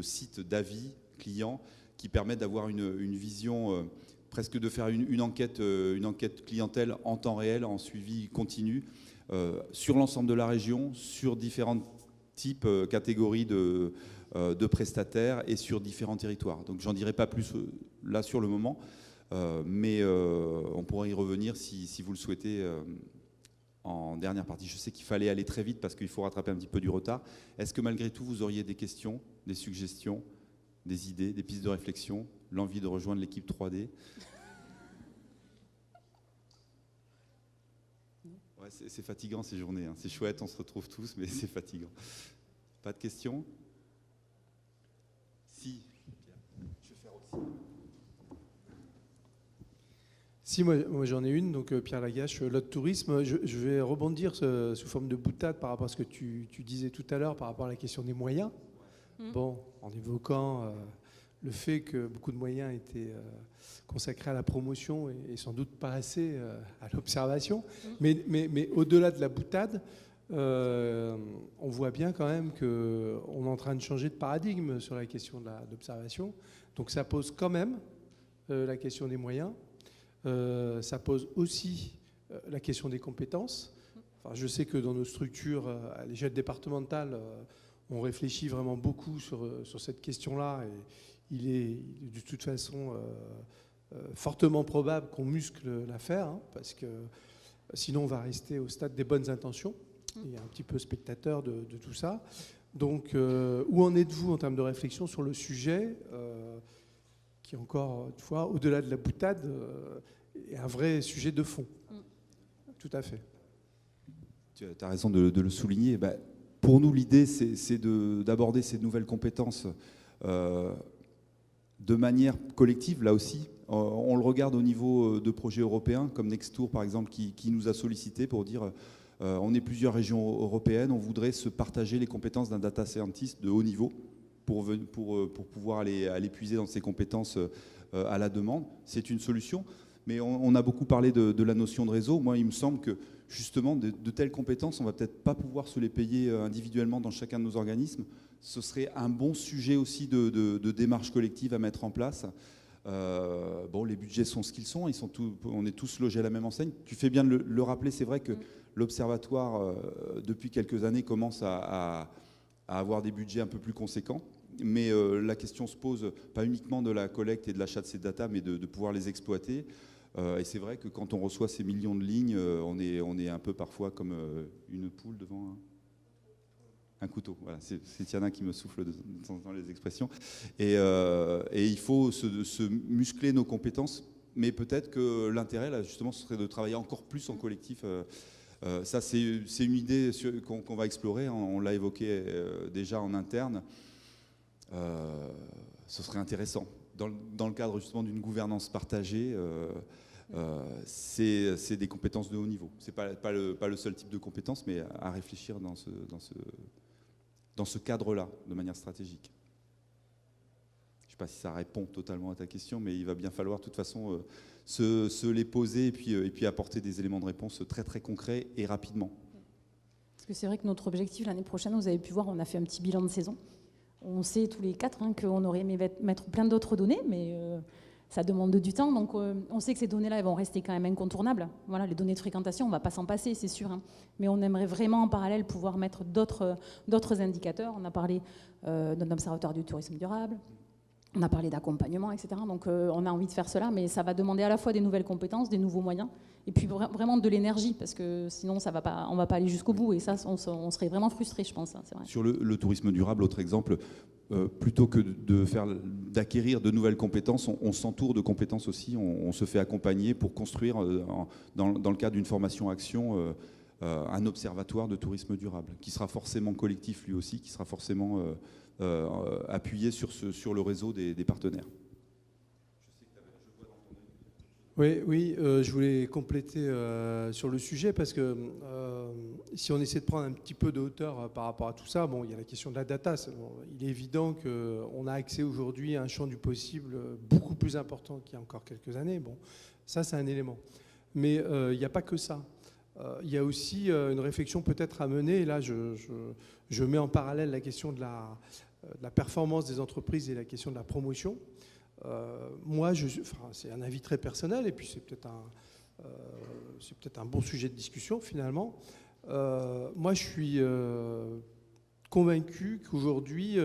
sites d'avis clients qui permettent d'avoir une vision, presque de faire une enquête clientèle en temps réel, en suivi continu, sur l'ensemble de la région, sur différents types, catégories de prestataires et sur différents territoires. Donc j'en dirai pas plus là sur le moment, mais on pourra y revenir si vous le souhaitez en dernière partie. Je sais qu'il fallait aller très vite parce qu'il faut rattraper un petit peu du retard. Est-ce que malgré tout, vous auriez des questions, des suggestions, des idées, des pistes de réflexion, l'envie de rejoindre l'équipe 3D? Ouais, c'est fatigant ces journées, hein. C'est chouette, on se retrouve tous, mais c'est fatigant. Pas de questions? Si. Je vais faire aussi. Si, moi j'en ai une, donc Pierre Lagache, Lot Tourisme. Je vais rebondir sous forme de boutade par rapport à ce que tu disais tout à l'heure, par rapport à la question des moyens. Bon, en évoquant le fait que beaucoup de moyens étaient consacrés à la promotion et sans doute pas assez à l'observation. Mais au-delà de la boutade, on voit bien quand même qu'on est en train de changer de paradigme sur la question de l'observation. Donc ça pose quand même la question des moyens. Ça pose aussi la question des compétences. Enfin, je sais que dans nos structures à l'échelle départementale, on réfléchit vraiment beaucoup sur cette question-là. Et il est de toute façon fortement probable qu'on muscle l'affaire, hein, parce que sinon on va rester au stade des bonnes intentions et un petit peu spectateur de tout ça. Donc, où en êtes-vous en termes de réflexion sur le sujet qui, encore une fois, au-delà de la boutade, est un vrai sujet de fond? Tout à fait. Tu as raison de le souligner. Bah, pour nous, l'idée, c'est d'aborder ces nouvelles compétences de manière collective, là aussi. On le regarde au niveau de projets européens, comme Nextour par exemple, qui nous a sollicité pour dire on est plusieurs régions européennes, on voudrait se partager les compétences d'un data scientist de haut niveau pour pouvoir aller puiser dans ces compétences à la demande. C'est une solution, mais on a beaucoup parlé de la notion de réseau. Moi, il me semble que justement, de telles compétences, on va peut-être pas pouvoir se les payer individuellement dans chacun de nos organismes. Ce serait un bon sujet aussi de démarche collective à mettre en place. Bon, les budgets sont ce qu'ils sont, on est tous logés à la même enseigne. Tu fais bien de le rappeler, c'est vrai que l'Observatoire, depuis quelques années, commence à avoir des budgets un peu plus conséquents. Mais la question se pose pas uniquement de la collecte et de l'achat de ces datas, mais de pouvoir les exploiter. Et c'est vrai que quand on reçoit ces millions de lignes, on est un peu parfois comme une poule devant un couteau. Voilà, c'est Tiana qui me souffle de temps en temps les expressions. Et il faut se muscler nos compétences, mais peut-être que l'intérêt, là, justement, ce serait de travailler encore plus en collectif. Ça, c'est une idée qu'on va explorer. On l'a évoqué déjà en interne. Ce serait intéressant. Dans le cadre justement d'une gouvernance partagée, c'est des compétences de haut niveau. C'est pas le seul type de compétences, mais à réfléchir dans ce cadre-là, de manière stratégique. Je ne sais pas si ça répond totalement à ta question, mais il va bien falloir de toute façon se les poser et puis apporter des éléments de réponse très très concrets et rapidement. Parce que c'est vrai que notre objectif l'année prochaine, vous avez pu voir, on a fait un petit bilan de saison. On sait tous les quatre qu'on aurait aimé mettre plein d'autres données, mais ça demande du temps. Donc on sait que ces données-là, elles vont rester quand même incontournables. Voilà, les données de fréquentation, on ne va pas s'en passer, c'est sûr. Hein. Mais on aimerait vraiment en parallèle pouvoir mettre d'autres indicateurs. On a parlé d'un observatoire du tourisme durable. On a parlé d'accompagnement, etc. Donc on a envie de faire cela, mais ça va demander à la fois des nouvelles compétences, des nouveaux moyens, et puis vraiment de l'énergie, parce que sinon on ne va pas aller jusqu'au bout, et ça, on serait vraiment frustrés, je pense. Hein, c'est vrai. Sur le tourisme durable, autre exemple, plutôt que d'acquérir de nouvelles compétences, on s'entoure de compétences aussi, on se fait accompagner pour construire, dans le cadre d'une formation-action, un observatoire de tourisme durable, qui sera forcément collectif lui aussi, qui sera forcément appuyé sur le réseau des partenaires. Oui, je voulais compléter sur le sujet parce que si on essaie de prendre un petit peu de hauteur par rapport à tout ça, bon, il y a la question de la data. Il est évident qu'on a accès aujourd'hui à un champ du possible beaucoup plus important qu'il y a encore quelques années. Bon, ça, c'est un élément. Mais il n'y a pas que ça. Il y a aussi une réflexion peut-être à mener. Et là, je mets en parallèle la question de la performance des entreprises et la question de la promotion. Moi, c'est un avis très personnel et puis c'est peut-être un bon sujet de discussion finalement. Moi, je suis convaincu qu'aujourd'hui,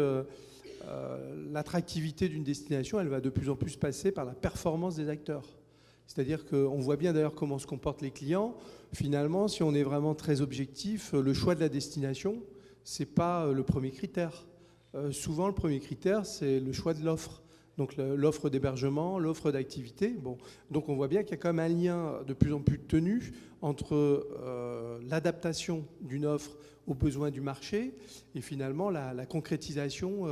l'attractivité d'une destination, elle va de plus en plus passer par la performance des acteurs. C'est-à-dire qu'on voit bien d'ailleurs comment se comportent les clients. Finalement, si on est vraiment très objectif, le choix de la destination, c'est pas le premier critère. Souvent, le premier critère, c'est le choix de l'offre. Donc l'offre d'hébergement, l'offre d'activité. Bon. Donc on voit bien qu'il y a quand même un lien de plus en plus tenu entre l'adaptation d'une offre aux besoins du marché et finalement la concrétisation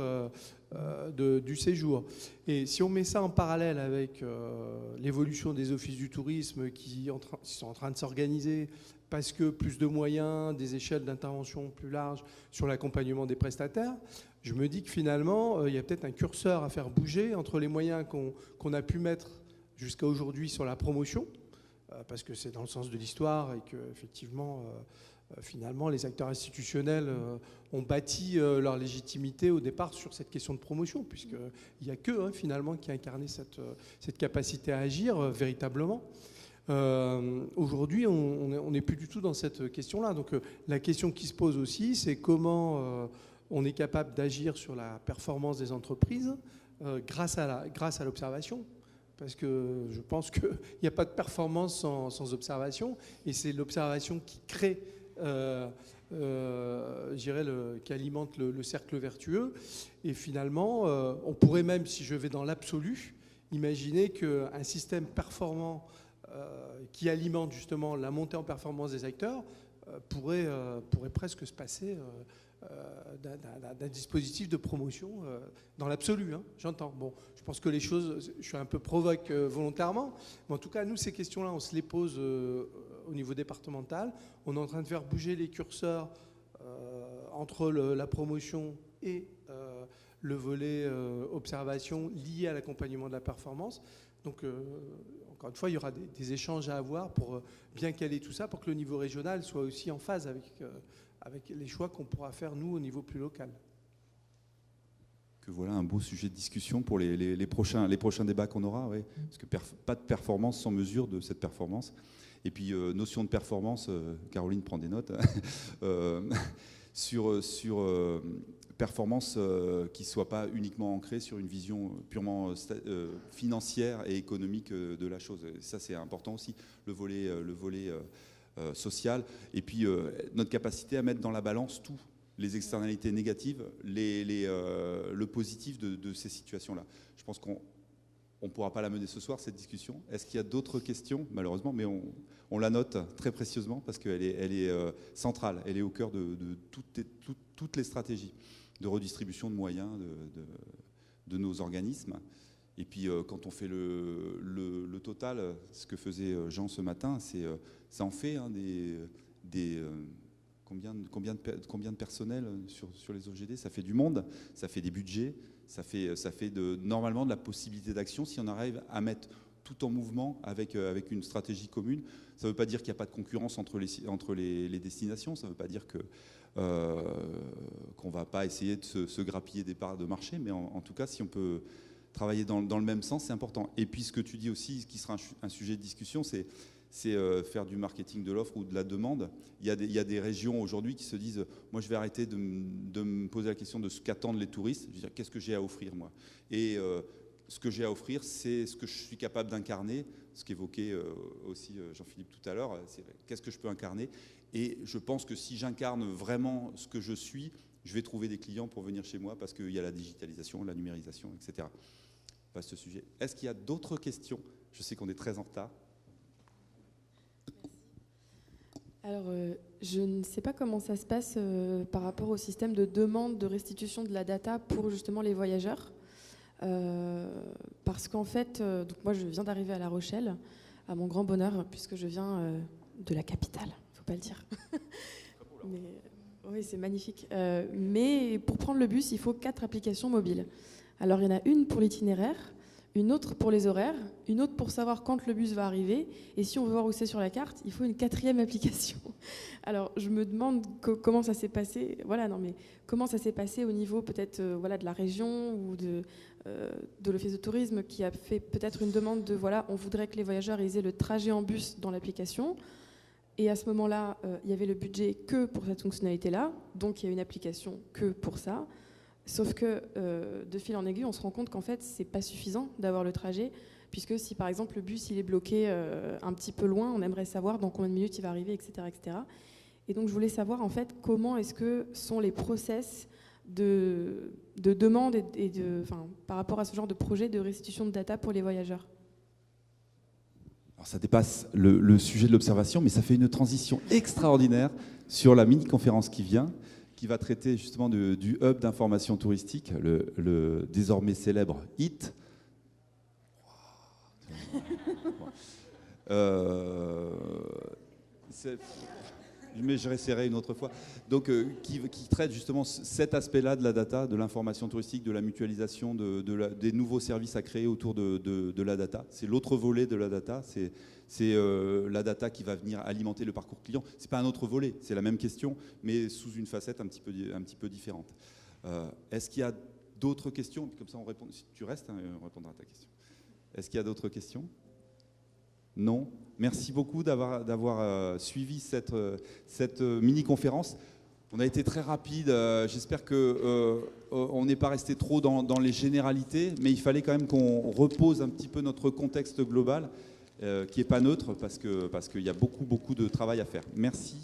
du séjour. Et si on met ça en parallèle avec l'évolution des offices du tourisme qui sont en train de s'organiser parce que plus de moyens, des échelles d'intervention plus larges sur l'accompagnement des prestataires, je me dis que finalement, il y a peut-être un curseur à faire bouger entre les moyens qu'on a pu mettre jusqu'à aujourd'hui sur la promotion, parce que c'est dans le sens de l'histoire et que effectivement, finalement, les acteurs institutionnels ont bâti leur légitimité au départ sur cette question de promotion, puisqu'il n'y a qu'eux, finalement, qui incarnaient cette capacité à agir véritablement. Aujourd'hui, on n'est plus du tout dans cette question-là. Donc la question qui se pose aussi, c'est comment on est capable d'agir sur la performance des entreprises grâce à l'observation. Parce que je pense qu'il n'y a pas de performance sans observation. Et c'est l'observation qui crée, qui alimente le cercle vertueux. Et finalement, on pourrait même, si je vais dans l'absolu, imaginer qu'un système performant qui alimente justement la montée en performance des acteurs pourrait presque se passer d'un dispositif de promotion dans l'absolu, hein, j'entends. Bon, je pense que les choses, je suis un peu provoque volontairement, mais en tout cas, nous, ces questions-là, on se les pose au niveau départemental. On est en train de faire bouger les curseurs entre la promotion et le volet observation lié à l'accompagnement de la performance. Donc, encore une fois, il y aura des échanges à avoir pour bien caler tout ça, pour que le niveau régional soit aussi en phase avec les choix qu'on pourra faire, nous, au niveau plus local. Que voilà un beau sujet de discussion pour les prochains débats qu'on aura, oui. Parce que pas de performance sans mesure de cette performance. Et puis, notion de performance, Caroline prend des notes, sur performance qui ne soit pas uniquement ancrée sur une vision purement financière et économique de la chose. Et ça, c'est important aussi, le volet social. Et puis, notre capacité à mettre dans la balance tout, les externalités négatives, le positif de ces situations-là. Je pense qu'on ne pourra pas la mener ce soir, cette discussion. Est-ce qu'il y a d'autres questions? Malheureusement, mais on la note très précieusement parce qu'elle est centrale. Elle est au cœur de toutes les stratégies de redistribution de moyens de nos organismes. Et puis, quand on fait le total, ce que faisait Jean ce matin, ça en fait hein, combien de personnel sur les OGD? Ça fait du monde, ça fait des budgets, ça fait normalement de la possibilité d'action si on arrive à mettre tout en mouvement avec une stratégie commune. Ça ne veut pas dire qu'il n'y a pas de concurrence entre les destinations, ça ne veut pas dire qu'on ne va pas essayer de se grappiller des parts de marché, mais en tout cas, si on peut travailler dans le même sens, c'est important. Et puis ce que tu dis aussi, qui sera un sujet de discussion, c'est faire du marketing de l'offre ou de la demande. Il y a des régions aujourd'hui qui se disent « moi je vais arrêter de me poser la question de ce qu'attendent les touristes, je veux dire, qu'est-ce que j'ai à offrir moi ?» Et ce que j'ai à offrir, c'est ce que je suis capable d'incarner, ce qu'évoquait aussi Jean-Philippe tout à l'heure, c'est qu'est-ce que je peux incarner. Et je pense que si j'incarne vraiment ce que je suis, je vais trouver des clients pour venir chez moi parce qu'il y a la digitalisation, la numérisation, etc. Pas ce sujet. Est-ce qu'il y a d'autres questions? Je sais qu'on est très en retard. Alors, je ne sais pas comment ça se passe par rapport au système de demande de restitution de la data pour justement les voyageurs. Parce qu'en fait, donc moi je viens d'arriver à La Rochelle, à mon grand bonheur, puisque je viens de la capitale, il ne faut pas le dire. Mais, oui, c'est magnifique. Mais pour prendre le bus, il faut 4 applications mobiles. Alors il y en a une pour l'itinéraire, une autre pour les horaires, une autre pour savoir quand le bus va arriver, et si on veut voir où c'est sur la carte, il faut une 4e application. Alors je me demande comment ça s'est passé. Voilà, non mais comment ça s'est passé au niveau peut-être voilà de la région ou de l'office de tourisme qui a fait peut-être une demande de voilà, on voudrait que les voyageurs aient le trajet en bus dans l'application. Et à ce moment-là, il y avait le budget que pour cette fonctionnalité-là, donc il y a une application que pour ça. Sauf que de fil en aiguille, on se rend compte qu'en fait, c'est pas suffisant d'avoir le trajet, puisque si par exemple le bus il est bloqué un petit peu loin, on aimerait savoir dans combien de minutes il va arriver, etc., etc. Et donc je voulais savoir en fait comment est-ce que sont les process de demande et par rapport à ce genre de projet de restitution de data pour les voyageurs. Alors ça dépasse le sujet de l'observation, mais ça fait une transition extraordinaire sur la mini-conférence qui vient, qui va traiter justement du hub d'information touristique, le désormais célèbre HIT. Mais je réessayerai une autre fois. Donc, qui traite justement cet aspect-là de la data, de l'information touristique, de la mutualisation, des nouveaux services à créer autour de la data. C'est l'autre volet de la data. C'est la data qui va venir alimenter le parcours client. C'est pas un autre volet, c'est la même question, mais sous une facette un petit peu différente. Est-ce qu'il y a d'autres questions? Comme ça, on répond. Si tu restes, hein, on répondra à ta question. Est-ce qu'il y a d'autres questions? Non. Merci beaucoup d'avoir suivi cette mini-conférence. On a été très rapide. J'espère qu'on n'est pas resté trop dans les généralités, mais il fallait quand même qu'on repose un petit peu notre contexte global, qui n'est pas neutre, parce qu'il y a beaucoup de travail à faire. Merci.